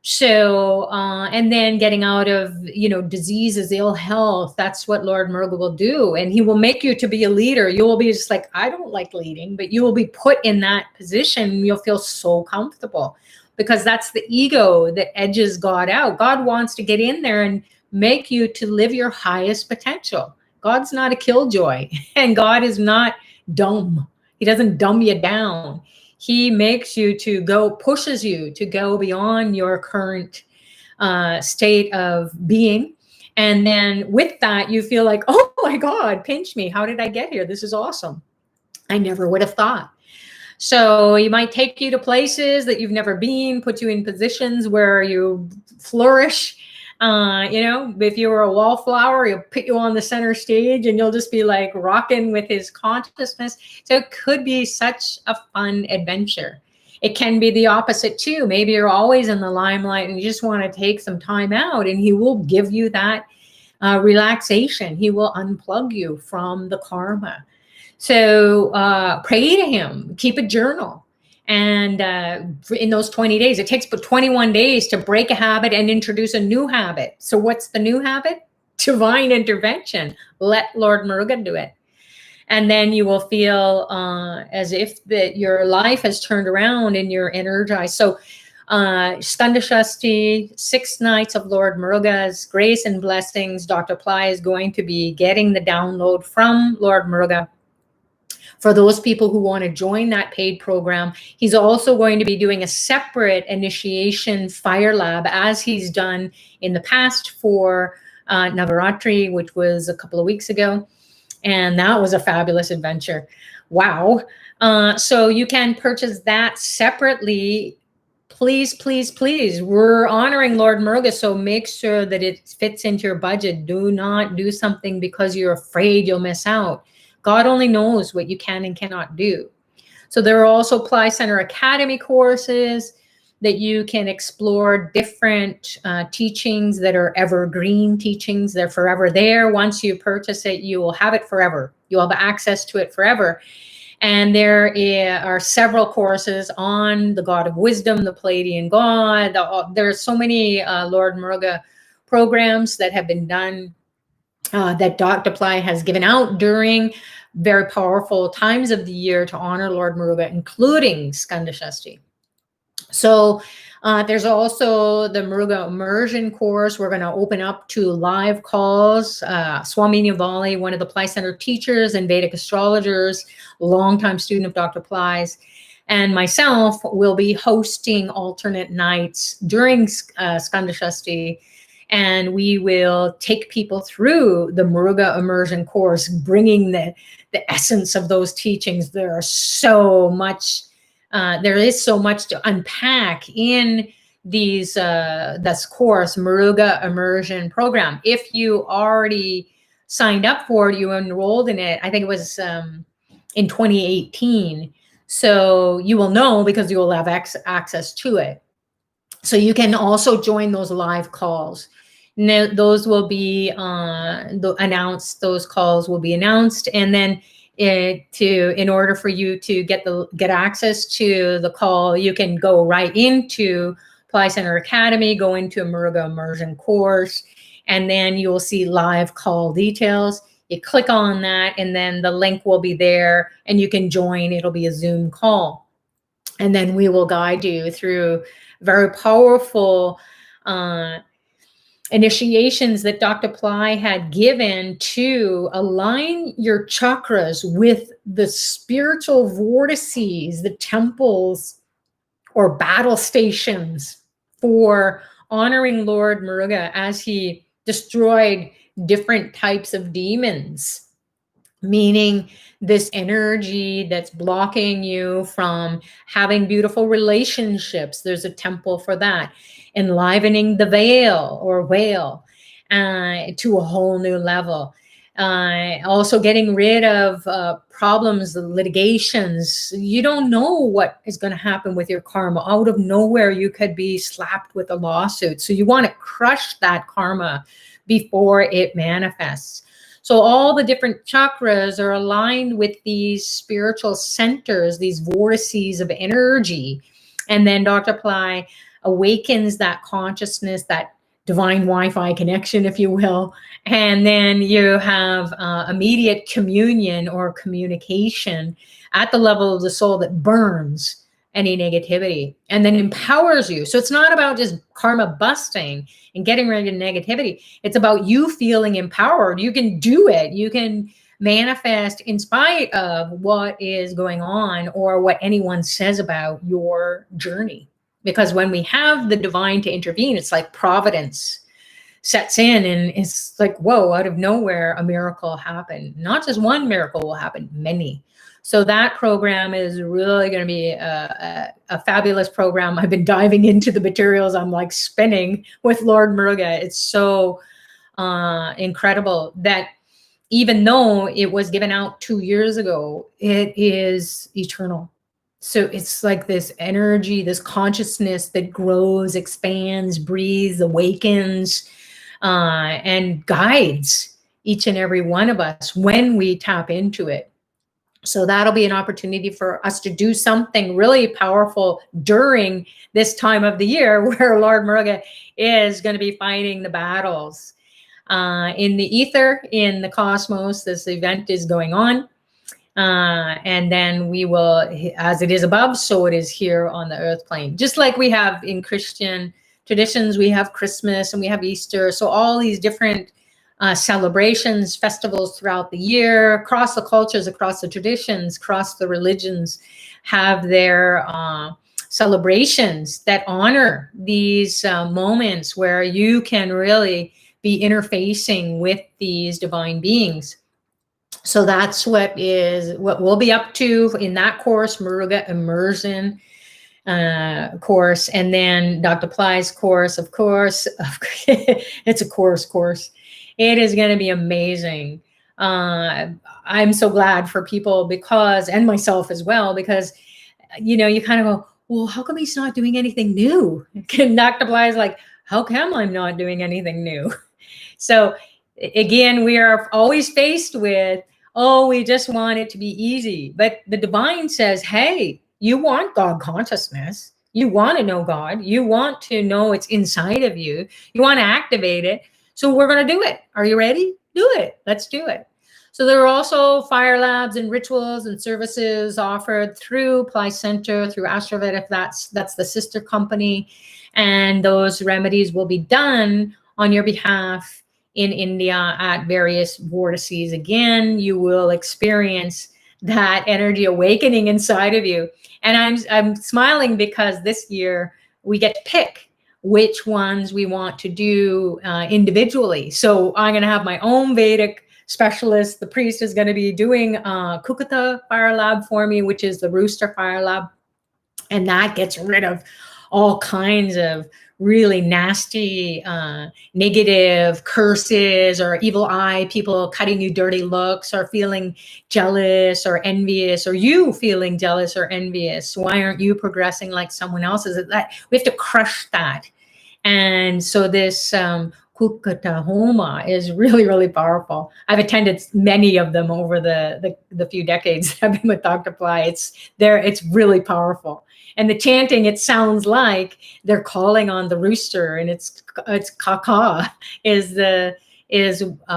So, and then getting out of, diseases, ill health. That's what Lord Muruga will do. And he will make you to be a leader. You will be just like, I don't like leading, but you will be put in that position. You'll feel so comfortable, because that's the ego that edges God out. God wants to get in there and make you to live your highest potential. God's not a killjoy, and God is not dumb. He doesn't dumb you down. He makes you to go, pushes you to go beyond your current state of being. And then with that, you feel like, oh my God, pinch me. How did I get here? This is awesome. I never would have thought. So he might take you to places that you've never been, put you in positions where you flourish. If you were a wallflower, he'll put you on the center stage and you'll just be like rocking with his consciousness. So it could be such a fun adventure. It can be the opposite too. Maybe you're always in the limelight and you just want to take some time out, and he will give you that relaxation. He will unplug you from the karma. So pray to him, keep a journal. And in those 20 days, it takes but 21 days to break a habit and introduce a new habit. So what's the new habit? Divine intervention. Let Lord Muruga do it. And then you will feel as if that your life has turned around and you're energized. So Skanda Shasti, 6 nights of Lord Muruga's grace and blessings. Dr. Pillai is going to be getting the download from Lord Muruga. For those people who want to join that paid program, he's also going to be doing a separate initiation fire lab, as he's done in the past for Navaratri, which was a couple of weeks ago. And that was a fabulous adventure. Wow. So you can purchase that separately. Please, please, please. We're honoring Lord Muruga, so make sure that it fits into your budget. Do not do something because you're afraid you'll miss out. God only knows what you can and cannot do. So there are also Pillai Center Academy courses that you can explore, different teachings that are evergreen teachings. They're forever there. Once you purchase it, you will have it forever. You'll have access to it forever. And there are several courses on the God of Wisdom, the Palladian God. There are so many Lord Muruga programs that have been done that Dr. Pillai has given out during very powerful times of the year to honor Lord Muruga, including Skanda Shasti. So there's also the Muruga immersion course. We're going to open up to live calls. Swami Nivali, one of the Pillai Center teachers and Vedic astrologers, longtime student of Dr. Pillai's, and myself will be hosting alternate nights during Skanda Shasti. And we will take people through the Muruga immersion course, bringing the essence of those teachings. There is so much to unpack in these this course, Muruga immersion program. If you already signed up for it, you enrolled in it, I think it was in 2018. So you will know because you will have access to it. So you can also join those live calls. Now, those will be announced. Those calls will be announced, and then in order for you to get access to the call, you can go right into Pillai Center Academy, go into a Muruga immersion course, and then you will see live call details. You click on that, and then the link will be there, and you can join. It'll be a Zoom call, and then we will guide you through very powerful initiations that Dr. Pillai had given to align your chakras with the spiritual vortices, the temples or battle stations for honoring Lord Muruga as he destroyed different types of demons, meaning this energy that's blocking you from having beautiful relationships. There's a temple for that. Enlivening the veil or whale to a whole new level. Also getting rid of problems, litigations. You don't know what is going to happen with your karma. Out of nowhere, you could be slapped with a lawsuit. So you want to crush that karma before it manifests. So all the different chakras are aligned with these spiritual centers, these vortices of energy. And then Dr. Pillai awakens that consciousness, that divine Wi-Fi connection, if you will. And then you have immediate communion or communication at the level of the soul that burns any negativity and then empowers you. So it's not about just karma busting and getting rid of negativity. It's about you feeling empowered. You can do it. You can manifest in spite of what is going on or what anyone says about your journey. Because when we have the divine to intervene, it's like providence sets in, and it's like, whoa, out of nowhere, a miracle happened. Not just one miracle will happen, many. So that program is really going to be a fabulous program. I've been diving into the materials. I'm like spinning with Lord Muruga. It's so incredible that even though it was given out 2 years ago, it is eternal. So it's like this energy, this consciousness that grows, expands, breathes, awakens, and guides each and every one of us when we tap into it. So that'll be an opportunity for us to do something really powerful during this time of the year where Lord Muruga is going to be fighting the battles. In the ether, in the cosmos, this event is going on. And then we will, as it is above, so it is here on the earth plane. Just like we have in Christian traditions, we have Christmas and we have Easter. So all these different celebrations, festivals throughout the year, across the cultures, across the traditions, across the religions, have their celebrations that honor these moments where you can really be interfacing with these divine beings. So that's what we'll be up to in that course, Muruga Immersion course, and then Dr. Pillai's course, of course. It's a course. It is going to be amazing. I'm so glad for people because, and myself as well, because, you know, you kind of go, well, how come he's not doing anything new? And Dr. Pillai's like, how come I'm not doing anything new? So again, we are always faced with, oh, we just want it to be easy. But the divine says, hey, you want God consciousness. You want to know God. You want to know it's inside of you. You want to activate it. So we're going to do it. Are you ready? Do it. Let's do it. So there are also fire labs and rituals and services offered through Pillai Center, through Astroved, if that's the sister company. And those remedies will be done on your behalf in India at various vortices. Again, you will experience that energy awakening inside of you. And I'm smiling because this year we get to pick which ones we want to do individually. So I'm going to have my own Vedic specialist. The priest is going to be doing Kukata Fire Lab for me, which is the Rooster Fire Lab. And that gets rid of all kinds of really nasty, negative curses or evil eye, people cutting you dirty looks or feeling jealous or envious, or you feeling jealous or envious. Why aren't you progressing like someone else is? That we have to crush that. And so this Kukata Homa is really, really powerful. I've attended many of them over the few decades I've been with Dr. Pillai. It's really powerful. And the chanting, it sounds like they're calling on the rooster, and it's kaka is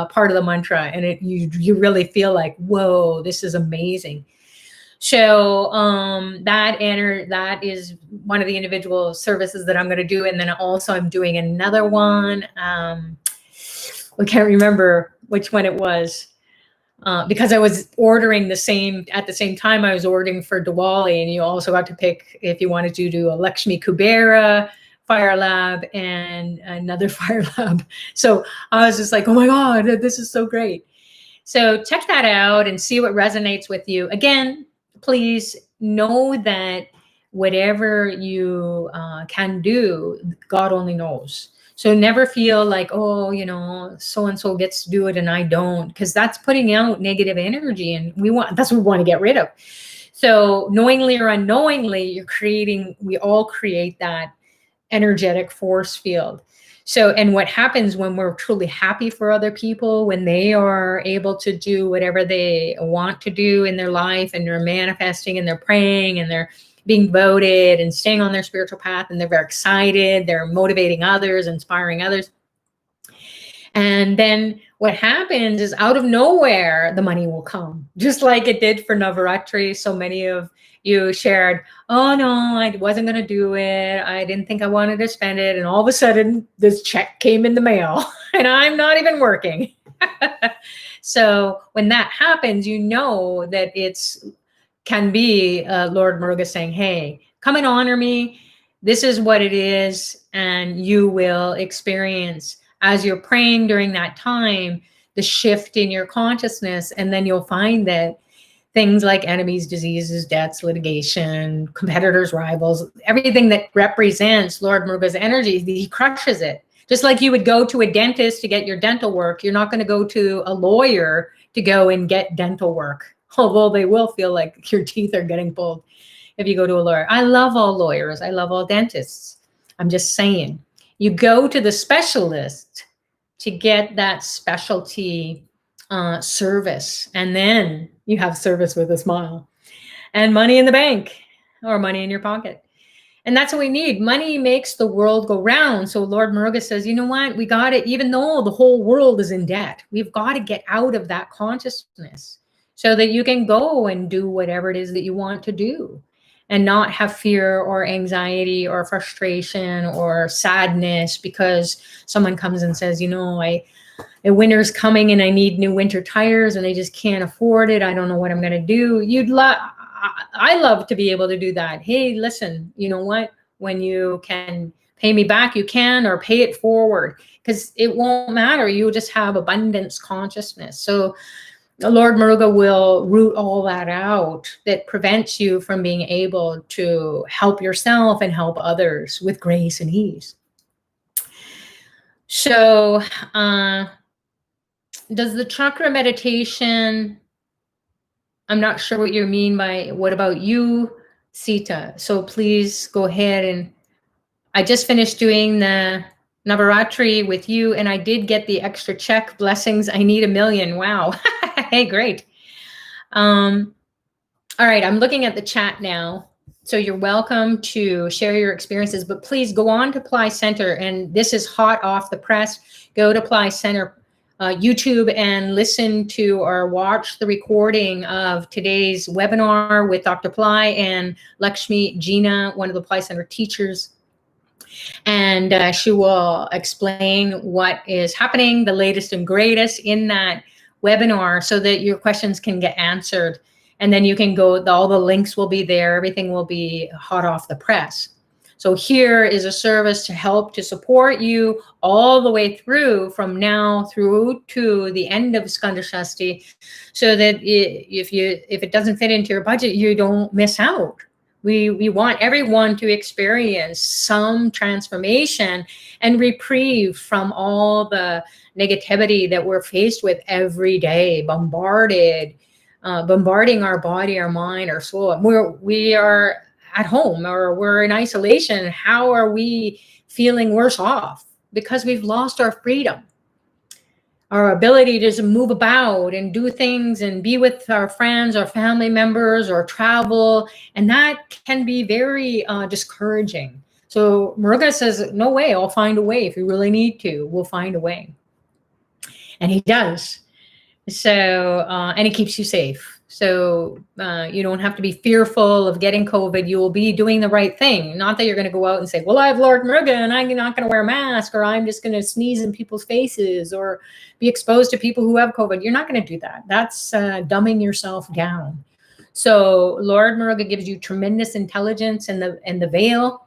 part of the mantra, and you really feel like, whoa, this is amazing. So that is one of the individual services that I'm going to do, and then also I'm doing another one. I can't remember which one it was. Because I was ordering at the same time I was ordering for Diwali, and you also got to pick if you wanted to do a Lakshmi Kubera Fire Lab and another Fire Lab. So I was just like, oh my God, this is so great. So check that out and see what resonates with you. Again, please know that whatever you can do, God only knows. So never feel like, oh, you know, so-and-so gets to do it and I don't, because that's putting out negative energy, and that's what we want to get rid of. So knowingly or unknowingly, we all create that energetic force field. So, and what happens when we're truly happy for other people, when they are able to do whatever they want to do in their life, and they're manifesting and they're praying and they're being voted and staying on their spiritual path, and they're very excited, they're motivating others, inspiring others. And then what happens is, out of nowhere, the money will come, just like it did for Navaratri. So many of you shared, oh no, I wasn't going to do it. I didn't think I wanted to spend it. And all of a sudden this check came in the mail and I'm not even working. So when that happens, you know that can be Lord Muruga saying, hey, come and honor me. This is what it is. And you will experience, as you're praying during that time, the shift in your consciousness. And then you'll find that things like enemies, diseases, debts, litigation, competitors, rivals, everything that represents Lord Muruga's energy, he crushes it. Just like you would go to a dentist to get your dental work, you're not going to go to a lawyer to go and get dental work, although they will feel like your teeth are getting pulled if you go to a lawyer. I love all lawyers. I love all dentists. I'm just saying, you go to the specialist to get that specialty service, and then you have service with a smile and money in the bank or money in your pocket. And that's what we need. Money makes the world go round. So Lord Muruga says, you know what? We got it. Even though the whole world is in debt, we've got to get out of that consciousness so that you can go and do whatever it is that you want to do and not have fear or anxiety or frustration or sadness because someone comes and says, you know, winter's coming and I need new winter tires and I just can't afford it. I don't know what I'm going to do. I love to be able to do that. Hey, listen, you know what? When you can pay me back, you can, or pay it forward, because it won't matter. You'll just have abundance consciousness. So Lord Muruga will root all that out that prevents you from being able to help yourself and help others with grace and ease. So does the chakra meditation, I'm not sure what you mean by, what about you, Sita? So please go ahead. And I just finished doing the Navaratri with you, and I did get the extra check. Blessings. I need 1 million. Wow. Hey, great. All right. I'm looking at the chat now. So you're welcome to share your experiences, but please go on to Pillai Center. And this is hot off the press. Go to Pillai Center YouTube and listen to or watch the recording of today's webinar with Dr. Pillai and Lakshmi Gina, one of the Pillai Center teachers. And she will explain what is happening, the latest and greatest in that webinar, so that your questions can get answered. And then you can go, all the links will be there. Everything will be hot off the press. So here is a service to help to support you all the way through, from now through to the end of Skanda Shasti, so that if it doesn't fit into your budget, you don't miss out. We want everyone to experience some transformation and reprieve from all the negativity that we're faced with every day, bombarding our body, our mind, our soul. We are at home or we're in isolation. How are we feeling worse off? Because we've lost our freedom, our ability to just move about and do things and be with our friends or family members or travel. And that can be very discouraging. So Muruga says, no way, I'll find a way. If you really need to, we'll find a way. And he does. So, and it keeps you safe. So you don't have to be fearful of getting COVID. You will be doing the right thing. Not that you're going to go out and say, well, I have Lord Muruga and I'm not going to wear a mask, or I'm just going to sneeze in people's faces or be exposed to people who have COVID. You're not going to do that. That's dumbing yourself down. So Lord Muruga gives you tremendous intelligence, and the veil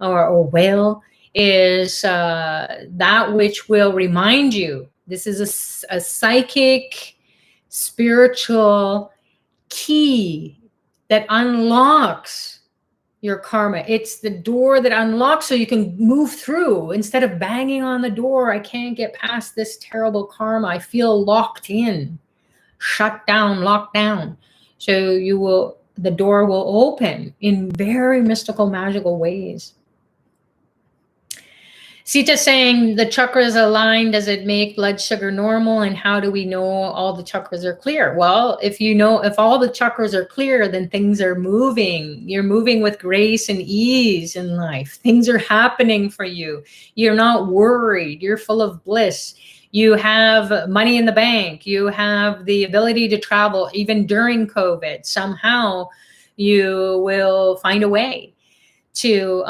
or whale is that which will remind you. This is a psychic, spiritual key that unlocks your karma. It's the door that unlocks so you can move through, instead of banging on the door. I can't get past this terrible karma. I feel locked in, shut down, locked down. So the door will open in very mystical, magical ways. Sita saying, the chakras aligned, does it make blood sugar normal? And how do we know all the chakras are clear? Well, if all the chakras are clear, then things are moving. You're moving with grace and ease in life. Things are happening for you. You're not worried. You're full of bliss. You have money in the bank. You have the ability to travel even during COVID. Somehow you will find a way to,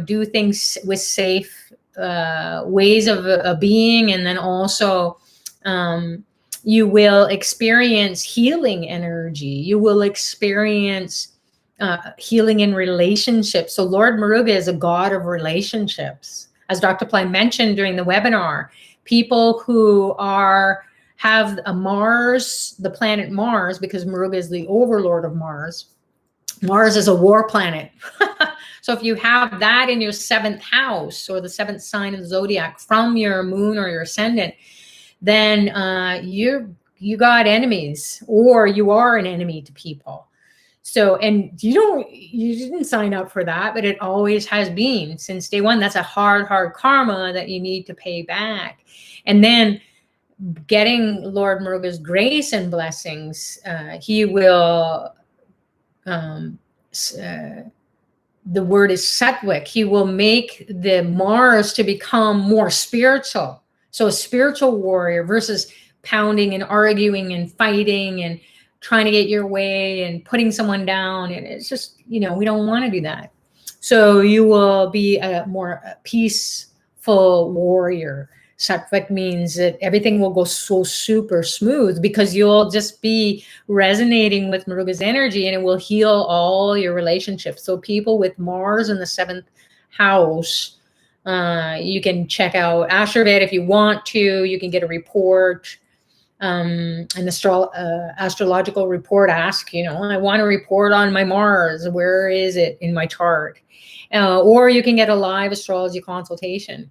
do things with safe ways of being, and then also You will experience healing energy. You will experience healing in relationships. So Lord Muruga is a god of relationships. As Dr. Pillai mentioned during the webinar, people who have a Mars, the planet Mars, because Muruga is the overlord of Mars. Mars is a war planet. So if you have that in your 7th house, or the 7th sign of the zodiac from your moon or your ascendant, then you got enemies, or you are an enemy to people. So, and you didn't sign up for that, but it always has been since day one. That's a hard karma that you need to pay back. And then getting Lord Muruga's grace and blessings, he will, the word is sattvic. He will make the Mars to become more spiritual. So a spiritual warrior versus pounding and arguing and fighting and trying to get your way and putting someone down. And it's just, we don't want to do that. So you will be a more peaceful warrior. Sattvic means that everything will go so super smooth because you'll just be resonating with Muruga's energy, and it will heal all your relationships. So people with Mars in the 7th house, you can check out Astrovet if you want to. You can get a report, an astrological report. Ask, I want a report on my Mars. Where is it in my chart? Or you can get a live astrology consultation.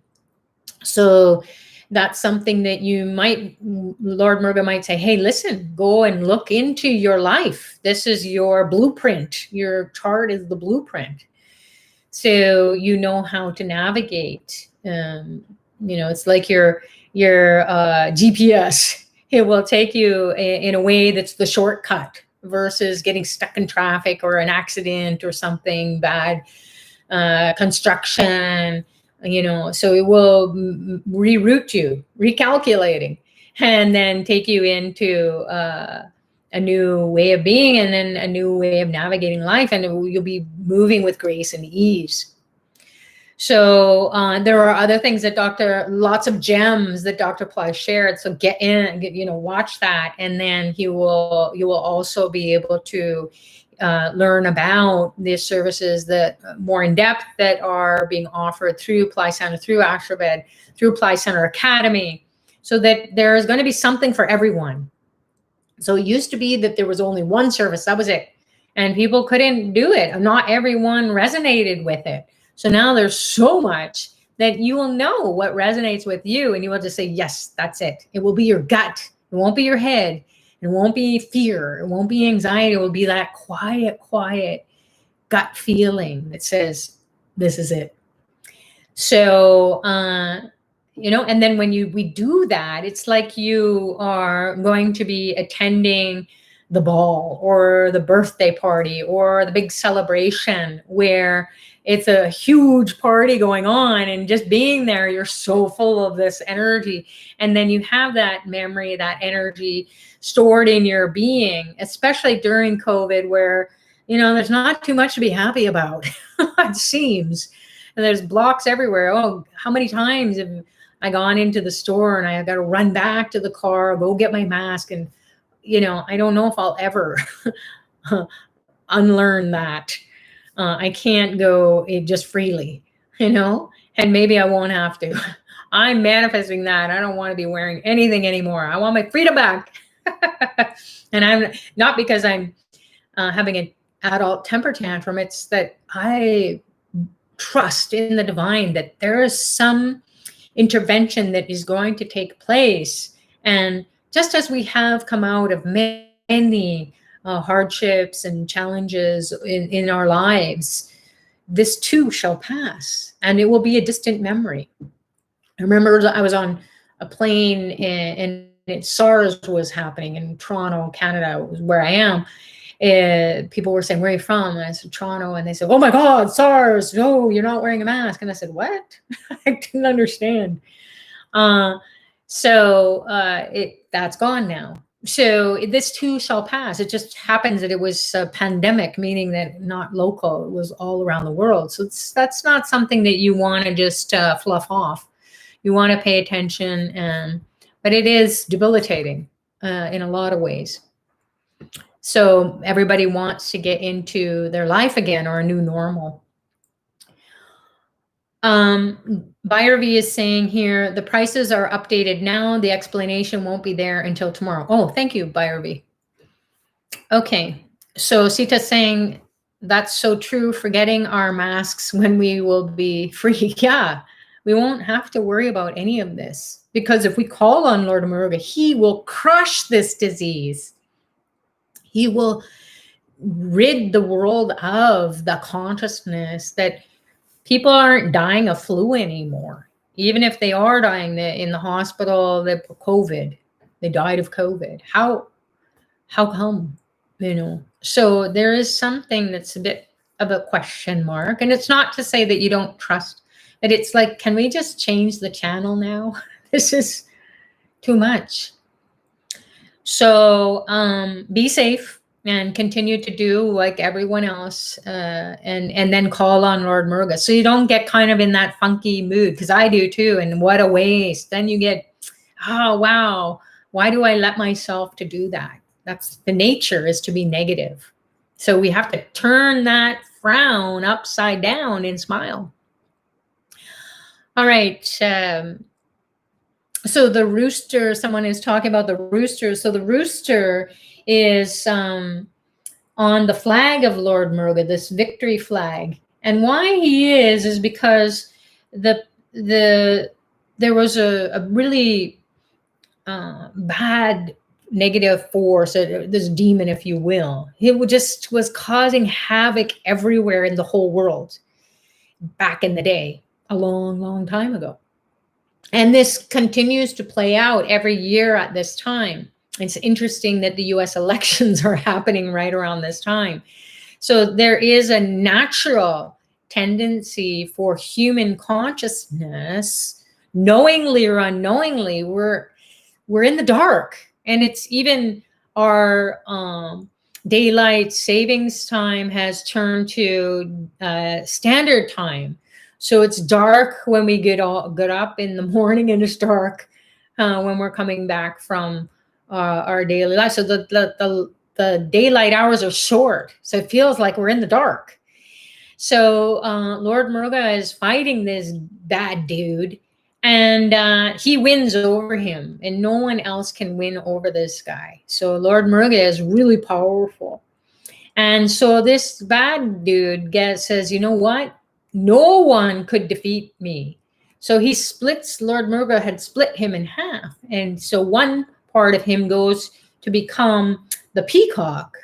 So that's something that Lord Muruga might say, hey, listen, go and look into your life. This is your blueprint. Your chart is the blueprint. So you know how to navigate. It's like your GPS. It will take you in a way that's the shortcut versus getting stuck in traffic or an accident or something bad, construction. So it will reroute you, recalculating, and then take you into a new way of being, and then a new way of navigating life, and you'll be moving with grace and ease. So there are other things that lots of gems that Dr. Pillai shared. So get in, watch that, and then you will also be able to learn about the services that more in depth that are being offered through Pillai Center, through Astrovet, through Pillai Center Academy, so that there is going to be something for everyone. So it used to be that there was only one service, that was it, and people couldn't do it. Not everyone resonated with it. So now there's so much that you will know what resonates with you, and you will just say, yes, that's it. It will be your gut. It won't be your head. It won't be fear. It won't be anxiety. It will be that quiet gut feeling that says, this is it. So, and then when we do that, it's like you are going to be attending the ball or the birthday party or the big celebration where it's a huge party going on, and just being there, you're so full of this energy. And then you have that memory, that energy stored in your being, especially during COVID, where, there's not too much to be happy about, it seems. And there's blocks everywhere. Oh, how many times have I gone into the store and I got to run back to the car, go get my mask? And, I don't know if I'll ever unlearn that. I can't go just freely, and maybe I won't have to. I'm manifesting that. I don't want to be wearing anything anymore. I want my freedom back. And I'm not because I'm having an adult temper tantrum. It's that I trust in the divine, that there is some intervention that is going to take place. And just as we have come out of many hardships and challenges in our lives, this too shall pass, and it will be a distant memory. I remember I was on a plane and SARS was happening in Toronto, Canada, was where I am. People were saying, where are you from? And I said, Toronto. And they said, oh my God, SARS. No, you're not wearing a mask. And I said, what? I didn't understand. That's gone now. So this too shall pass. It just happens that it was a pandemic, meaning that not local, it was all around the world. So that's not something that you want to just fluff off. You want to pay attention and but it is debilitating in a lot of ways. So everybody wants to get into their life again, or a new normal. Bhairavi is saying here, the prices are updated now. The explanation won't be there until tomorrow. Oh, thank you, Bhairavi. Okay, so Sita's saying, that's so true, forgetting our masks when we will be free. Yeah, we won't have to worry about any of this, because if we call on Lord Muruga, he will crush this disease. He will rid the world of the consciousness that people aren't dying of flu anymore. Even if they are dying in the hospital, COVID, they died of COVID. How come? So there is something that's a bit of a question mark. And it's not to say that you don't trust, but it's like, can we just change the channel now? This is too much. So be safe and continue to do like everyone else, and then call on Lord Muruga. So you don't get kind of in that funky mood, because I do too. And what a waste. Then you get, oh, wow, why do I let myself to do that? That's the nature, is to be negative. So we have to turn that frown upside down and smile. All right. So the rooster, someone is talking about the rooster. So the rooster is on the flag of Lord Muruga, this victory flag. And why he is because there was a really bad negative force, this demon, if you will. He just was causing havoc everywhere in the whole world back in the day, a long, long time ago. And this continues to play out every year at this time. It's interesting that the US elections are happening right around this time. So there is a natural tendency for human consciousness, knowingly or unknowingly, we're in the dark. And it's even our daylight savings time has turned to standard time. So it's dark when we get up in the morning, and it's dark when we're coming back from our daily life. So the daylight hours are short. So it feels like we're in the dark. So Lord Muruga is fighting this bad dude, and he wins over him, and no one else can win over this guy. So Lord Muruga is really powerful. And so this bad dude says, you know what? No one could defeat me. So he splits, Lord Muruga had split him in half. And so one part of him goes to become the peacock,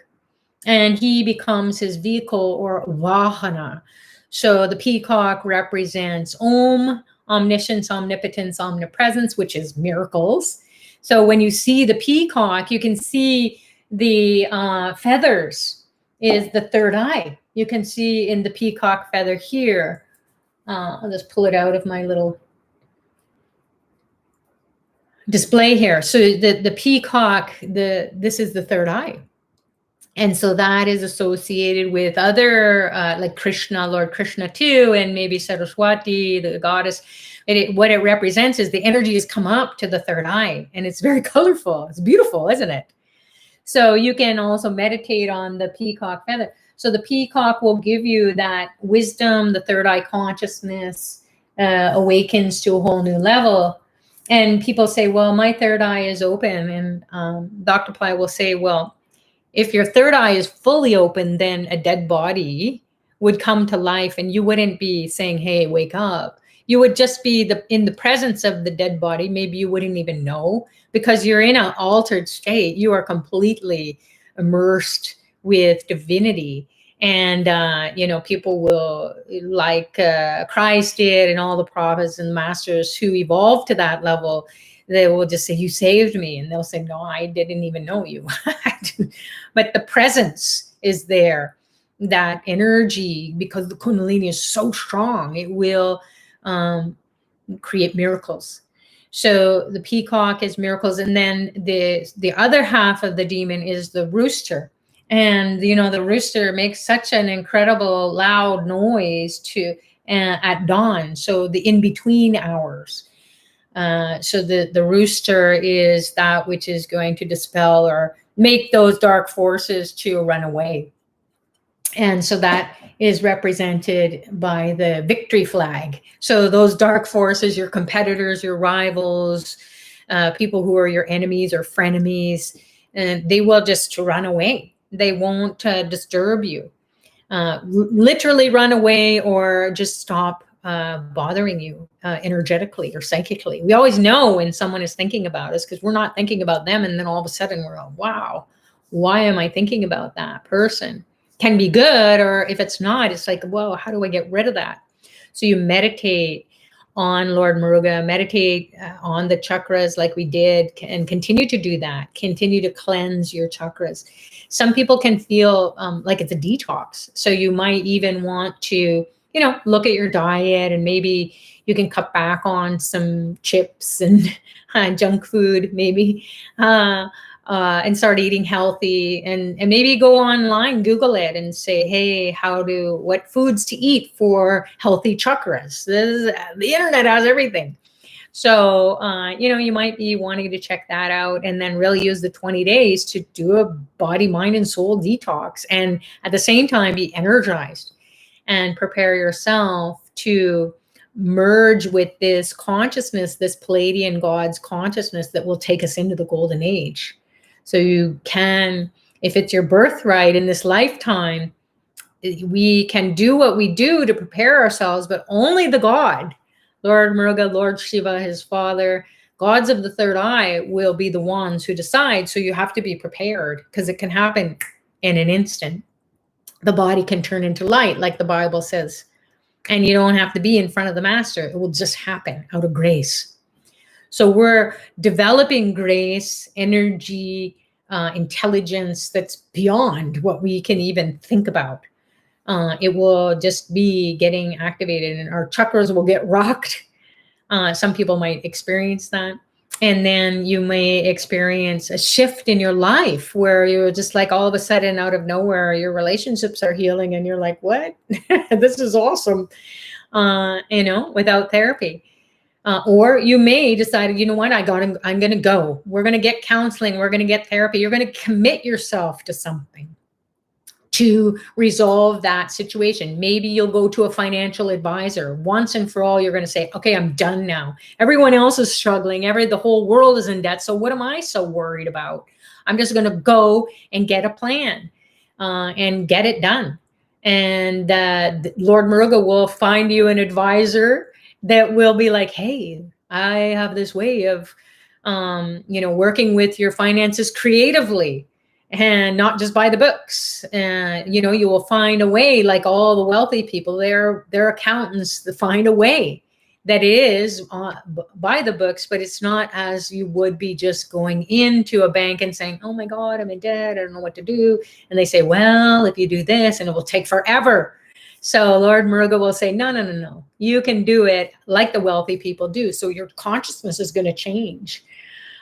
and he becomes his vehicle, or vahana. So the peacock represents Om, omniscience, omnipotence, omnipresence, which is miracles. So when you see the peacock, you can see the feathers is the third eye. You can see in the peacock feather here. I'll just pull it out of my little display here. So the peacock, this is the third eye. And so that is associated with other, like Krishna, Lord Krishna too, and maybe Saraswati, the goddess. What it represents is the energy has come up to the third eye, and it's very colorful. It's beautiful, isn't it? So you can also meditate on the peacock feather. So the peacock will give you that wisdom, the third eye consciousness awakens to a whole new level. And people say, well, my third eye is open. And Dr. Pillai will say, well, if your third eye is fully open, then a dead body would come to life, and you wouldn't be saying, hey, wake up. You would just be in the presence of the dead body. Maybe you wouldn't even know, because you're in an altered state. You are completely immersed with divinity. And, people will, like Christ did, and all the prophets and masters who evolved to that level, they will just say, you saved me. And they'll say, no, I didn't even know you. But the presence is there, that energy, because the kundalini is so strong, it will create miracles. So the peacock is miracles. And then the other half of the demon is the rooster. And, the rooster makes such an incredible loud noise at dawn. So the in-between hours. So the rooster is that which is going to dispel or make those dark forces to run away. And so that is represented by the victory flag. So those dark forces, your competitors, your rivals, people who are your enemies or frenemies, and they will just run away. They won't disturb you. Literally run away or just stop bothering you energetically or psychically. We always know when someone is thinking about us because we're not thinking about them. And then all of a sudden we're like, wow, why am I thinking about that person? Can be good, or if it's not, it's like, whoa, how do I get rid of that? So you meditate on Lord Muruga, meditate on the chakras like we did, and continue to do that. Continue to cleanse your chakras. Some people can feel like it's a detox. So you might even want to, look at your diet, and maybe you can cut back on some chips and junk food, maybe. And start eating healthy, and maybe go online, Google it, and say, hey, what foods to eat for healthy chakras. The internet has everything. So, you might be wanting to check that out, and then really use the 20 days to do a body, mind, and soul detox. And at the same time, be energized and prepare yourself to merge with this consciousness, this Palladian God's consciousness that will take us into the golden age. So you can, if it's your birthright in this lifetime, we can do what we do to prepare ourselves, but only the God, Lord Muruga, Lord Shiva, his father, gods of the third eye will be the ones who decide. So you have to be prepared, because it can happen in an instant. The body can turn into light, like the Bible says. And you don't have to be in front of the master. It will just happen out of grace. So we're developing grace, energy, intelligence that's beyond what we can even think about. It will just be getting activated, and our chakras will get rocked. Some people might experience that. And then you may experience a shift in your life where you're just like, all of a sudden, out of nowhere, your relationships are healing, and you're like, what? This is awesome, without therapy. Or you may decide, you know what, I'm going to go. We're going to get counseling. We're going to get therapy. You're going to commit yourself to something to resolve that situation. Maybe you'll go to a financial advisor. Once and for all, you're going to say, okay, I'm done now. Everyone else is struggling. The whole world is in debt. So what am I so worried about? I'm just going to go and get a plan and get it done. And Lord Muruga will find you an advisor that will be like, hey, I have this way of, working with your finances creatively and not just by the books. You will find a way, like all the wealthy people, they're accountants, to find a way that is by the books, but it's not as you would be just going into a bank and saying, oh my God, I'm in debt, I don't know what to do. And they say, well, if you do this, and it will take forever. So Lord Muruga will say, no. You can do it like the wealthy people do. So your consciousness is going to change.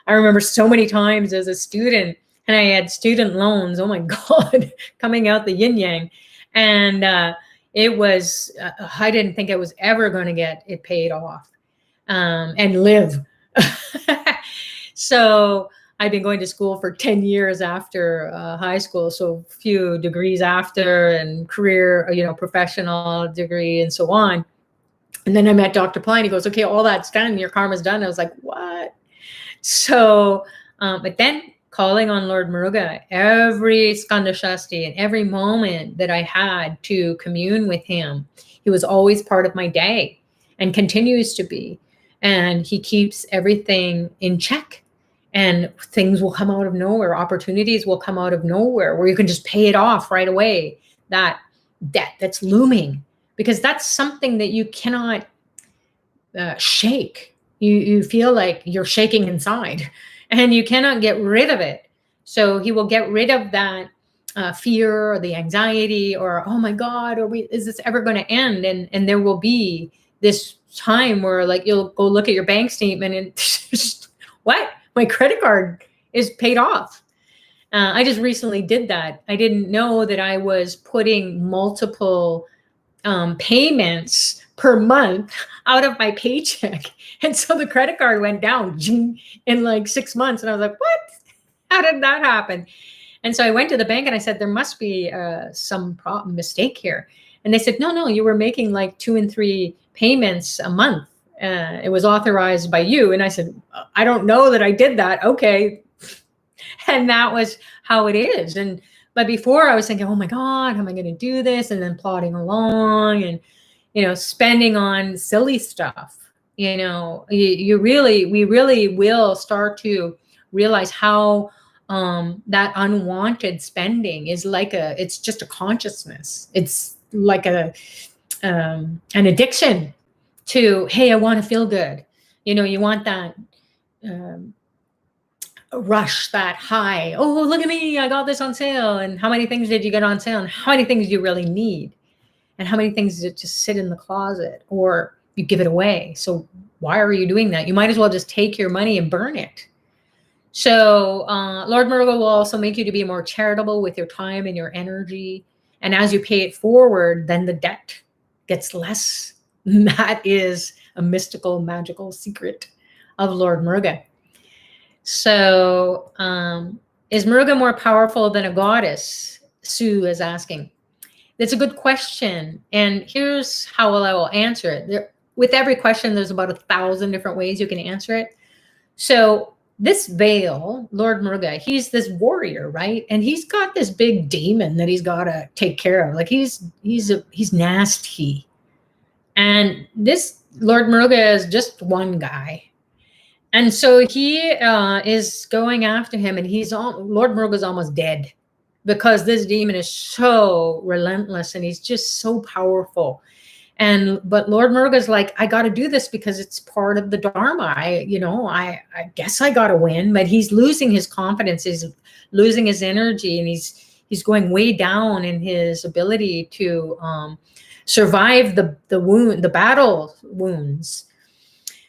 I remember so many times as a student, and I had student loans, oh my God, coming out the yin yang. And it was, I didn't think I was ever going to get it paid off and live. So I've been going to school for 10 years after high school, so a few degrees after, and career, professional degree and so on. And then I met Dr. Pillai, and he goes, okay, all that's done. Your karma's done. I was like, what? So, but then calling on Lord Muruga, every Skanda Shasti and every moment that I had to commune with him, he was always part of my day and continues to be. And he keeps everything in check. And things will come out of nowhere. Opportunities will come out of nowhere where you can just pay it off right away. That debt that's looming, because that's something that you cannot shake. You feel like you're shaking inside, and you cannot get rid of it. So he will get rid of that fear or the anxiety, or, oh my God, is this ever going to end? And there will be this time where, like, you'll go look at your bank statement and just, what? My credit card is paid off. I just recently did that. I didn't know that I was putting multiple payments per month out of my paycheck. And so the credit card went down in like 6 months. And I was like, what? How did that happen? And so I went to the bank and I said, there must be some mistake here. And they said, no, you were making like 2 and 3 payments a month. It was authorized by you. And I said, I don't know that I did that. Okay. And that was how it is. But before I was thinking, oh my God, how am I going to do this? And then plodding along and, spending on silly stuff. We really will start to realize how that unwanted spending is it's just a consciousness. It's like an addiction to, hey, I want to feel good. You want that rush, that high. Oh, look at me, I got this on sale. And how many things did you get on sale? And how many things do you really need? And how many things did just sit in the closet or you give it away? So why are you doing that? You might as well just take your money and burn it. So Lord Muruga will also make you to be more charitable with your time and your energy. And as you pay it forward, then the debt gets less. That is a mystical, magical secret of Lord Muruga. So is Muruga more powerful than a goddess? Sue is asking. That's a good question. And here's how I will answer it. With every question, there's about 1,000 different ways you can answer it. So this veil, Lord Muruga, he's this warrior, right? And he's got this big demon that he's got to take care of. Like he's nasty. And this Lord Muruga is just one guy. And so he is going after him, and Lord Muruga is almost dead because this demon is so relentless and he's just so powerful. But Lord Muruga is like, I got to do this because it's part of the Dharma. I guess I got to win, but he's losing his confidence. He's losing his energy, and he's going way down in his ability to survive the battle wounds.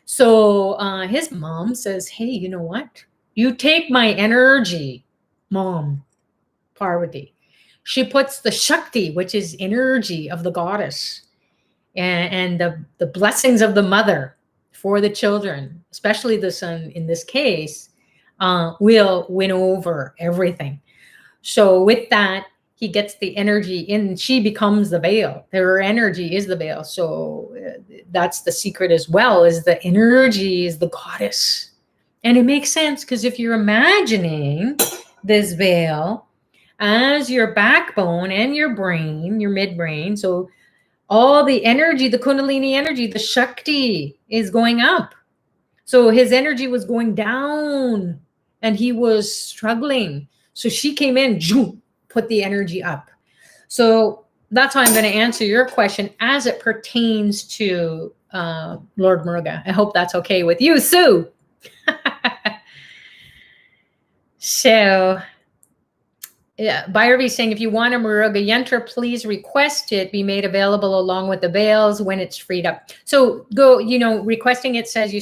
So his mom says, hey, you know what? You take my energy, Mom, Parvati. She puts the Shakti, which is energy of the goddess, and the blessings of the mother for the children, especially the son in this case, will win over everything. So with that, he gets the energy in, she becomes the veil. Her energy is the veil. So that's the secret as well, is the energy is the goddess. And it makes sense because if you're imagining this veil as your backbone and your brain, your midbrain, so all the energy, the kundalini energy, the Shakti is going up. So his energy was going down and he was struggling. So she came in, put the energy up. So that's how I'm going to answer your question as it pertains to Lord Muruga. I hope that's okay with you, Sue. So yeah, Bhairavi is saying, if you want a Muruga yantra, please request it be made available along with the veils when it's freed up. So go, requesting it says you,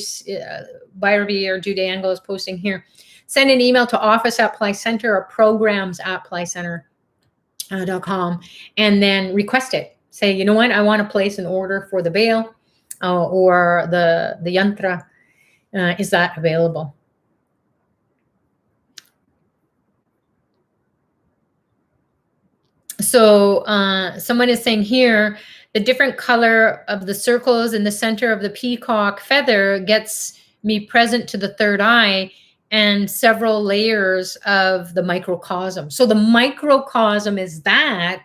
Bhairavi or Jude Angle is posting here. Send an email to office@PlyCenter or programs@PlyCenter.com and then request it. Say, you know what, I want to place an order for the veil or the yantra. Is that available? So someone is saying here, the different color of the circles in the center of the peacock feather gets me present to the third eye and several layers of the microcosm. So the microcosm is that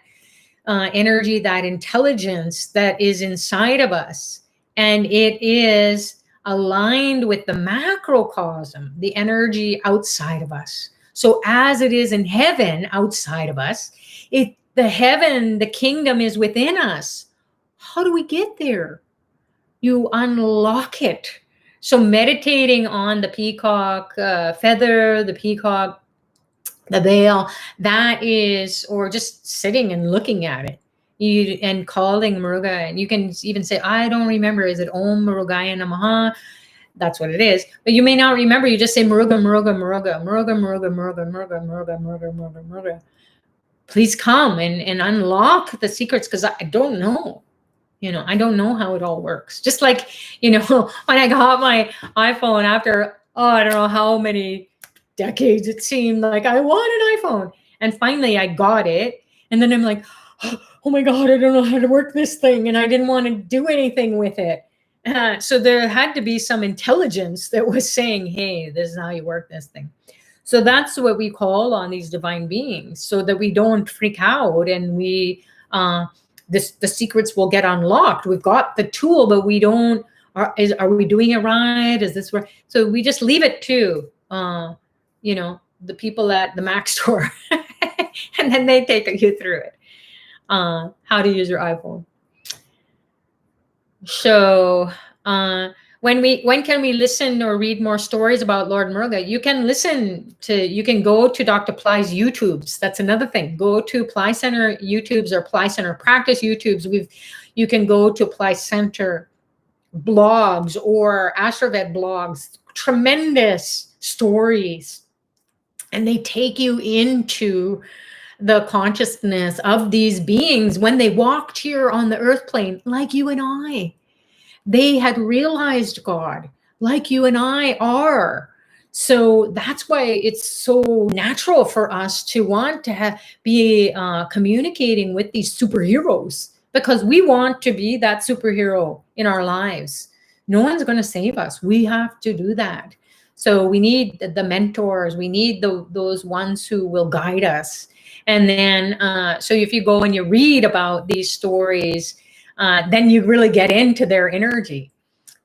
energy, that intelligence that is inside of us. And it is aligned with the macrocosm, the energy outside of us. So as it is in heaven outside of us, the kingdom is within us. How do we get there? You unlock it. So meditating on the peacock feather, the peacock, the veil, that is, or just sitting and looking at it, and calling Muruga. And you can even say, I don't remember. Is it Om Murugaya Namaha? That's what it is. But you may not remember. You just say Muruga, Muruga, Muruga, Muruga, Muruga, Muruga, Muruga, Muruga, Muruga, Muruga, Muruga. Please come and unlock the secrets, because I don't know. I don't know how it all works. Just like, when I got my iPhone after, I don't know how many decades it seemed like I want an iPhone. And finally I got it. And then I'm like, oh my God, I don't know how to work this thing. And I didn't want to do anything with it. So there had to be some intelligence that was saying, hey, this is how you work this thing. So that's what we call on these divine beings, so that we don't freak out and the secrets will get unlocked. We've got the tool, but we don't, are we doing it right? Is this right? So we just leave it to, the people at the Mac store and then they take you through it. How to use your iPhone. So when can we listen or read more stories about Lord Muruga? You can go to Dr. Pillai's YouTubes. That's another thing. Go to Pillai Center YouTubes or Pillai Center Practice YouTubes. You can go to Pillai Center blogs or Astrovet blogs. Tremendous stories. And they take you into the consciousness of these beings when they walked here on the earth plane, like you and I. They had realized God like you and I are. So that's why it's so natural for us to want to be communicating with these superheroes, because we want to be that superhero in our lives. No one's going to save us. We have to do that. So we need the mentors. We need those ones who will guide us. And then, so if you go and you read about these stories, then you really get into their energy.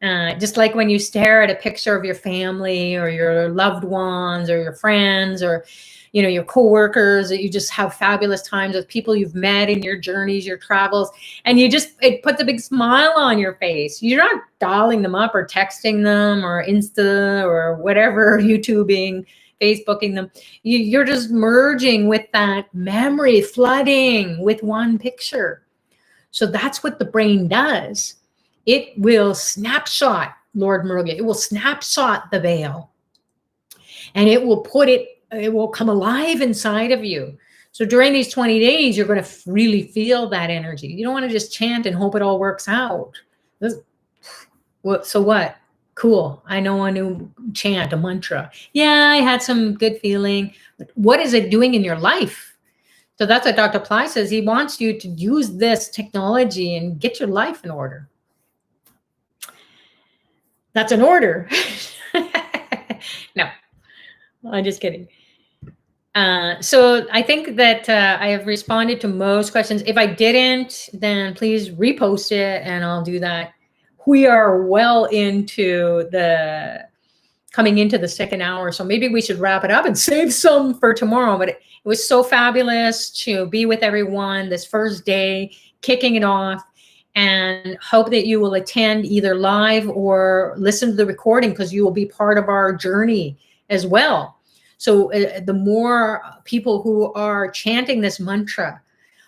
Just like when you stare at a picture of your family or your loved ones or your friends or, your coworkers, that you just have fabulous times with people you've met in your journeys, your travels, and it puts a big smile on your face. You're not dialing them up or texting them or Insta or whatever, YouTubing, Facebooking them. You're just merging with that memory, flooding with one picture. So that's what the brain does. It will snapshot Lord Muruga. It will snapshot the veil. And it will come alive inside of you. So during these 20 days, you're going to really feel that energy. You don't want to just chant and hope it all works out. So what? Cool. I know a new chant, a mantra. Yeah, I had some good feeling. But what is it doing in your life? So that's what Dr. Pillai says. He wants you to use this technology and get your life in order. That's an order. No, I'm just kidding. So I think that I have responded to most questions. If I didn't, then please repost it and I'll do that. We are well into coming into the second hour. So maybe we should wrap it up and save some for tomorrow. But it was so fabulous to be with everyone this first day, kicking it off, and hope that you will attend either live or listen to the recording, because you will be part of our journey as well. So the more people who are chanting this mantra,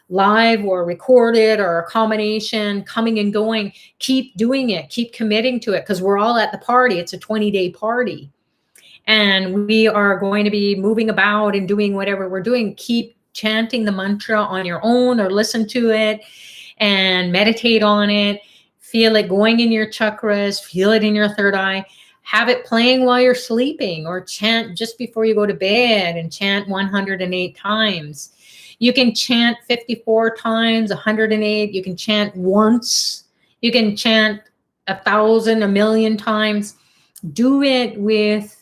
live or recorded or a combination, coming and going, keep doing it, keep committing to it, because we're all at the party. It's a 20-day party. And we are going to be moving about and doing whatever we're doing. Keep chanting the mantra on your own or listen to it and meditate on it. Feel it going in your chakras, feel it in your third eye. Have it playing while you're sleeping, or chant just before you go to bed and chant 108 times. You can chant 54 times, 108. You can chant once. You can chant 1,000, 1,000,000 times. Do it with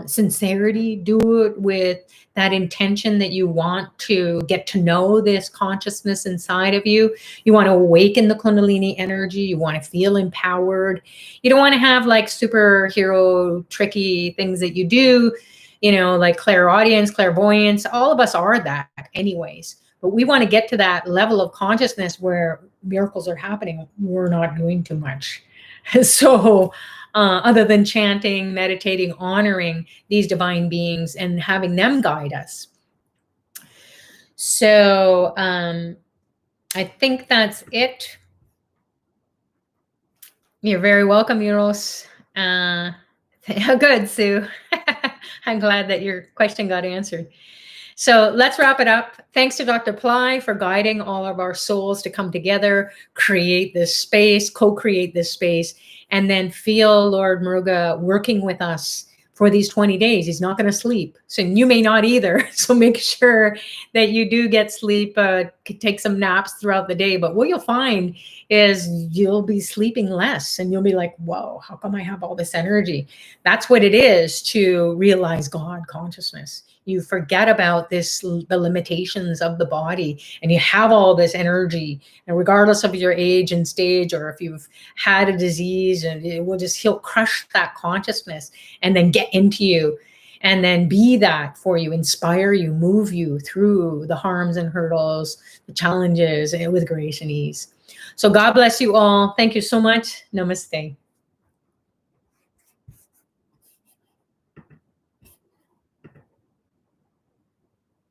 sincerity. Do it with that intention that you want to get to know this consciousness inside of you. You want to awaken the kundalini energy. You want to feel empowered. You don't want to have like superhero tricky things that you do, like clairaudience, clairvoyance. All of us are that anyways. But we want to get to that level of consciousness where miracles are happening. We're not doing too much. So other than chanting, meditating, honoring these divine beings and having them guide us. So I think that's it. You're very welcome, Euros. Good, Sue. I'm glad that your question got answered. So let's wrap it up. Thanks to Dr. Pillai for guiding all of our souls to come together, create this space, co-create this space, and then feel Lord Muruga working with us for these 20 days. He's not going to sleep. So you may not either. So make sure that you do get sleep, take some naps throughout the day. But what you'll find is you'll be sleeping less and you'll be like, whoa, how come I have all this energy? That's what it is to realize God consciousness. You forget about the limitations of the body, and you have all this energy. And regardless of your age and stage, or if you've had a disease, and he'll crush that consciousness and then get into you, and then be that for you, inspire you, move you through the harms and hurdles, the challenges, and with grace and ease. So God bless you all. Thank you so much. Namaste.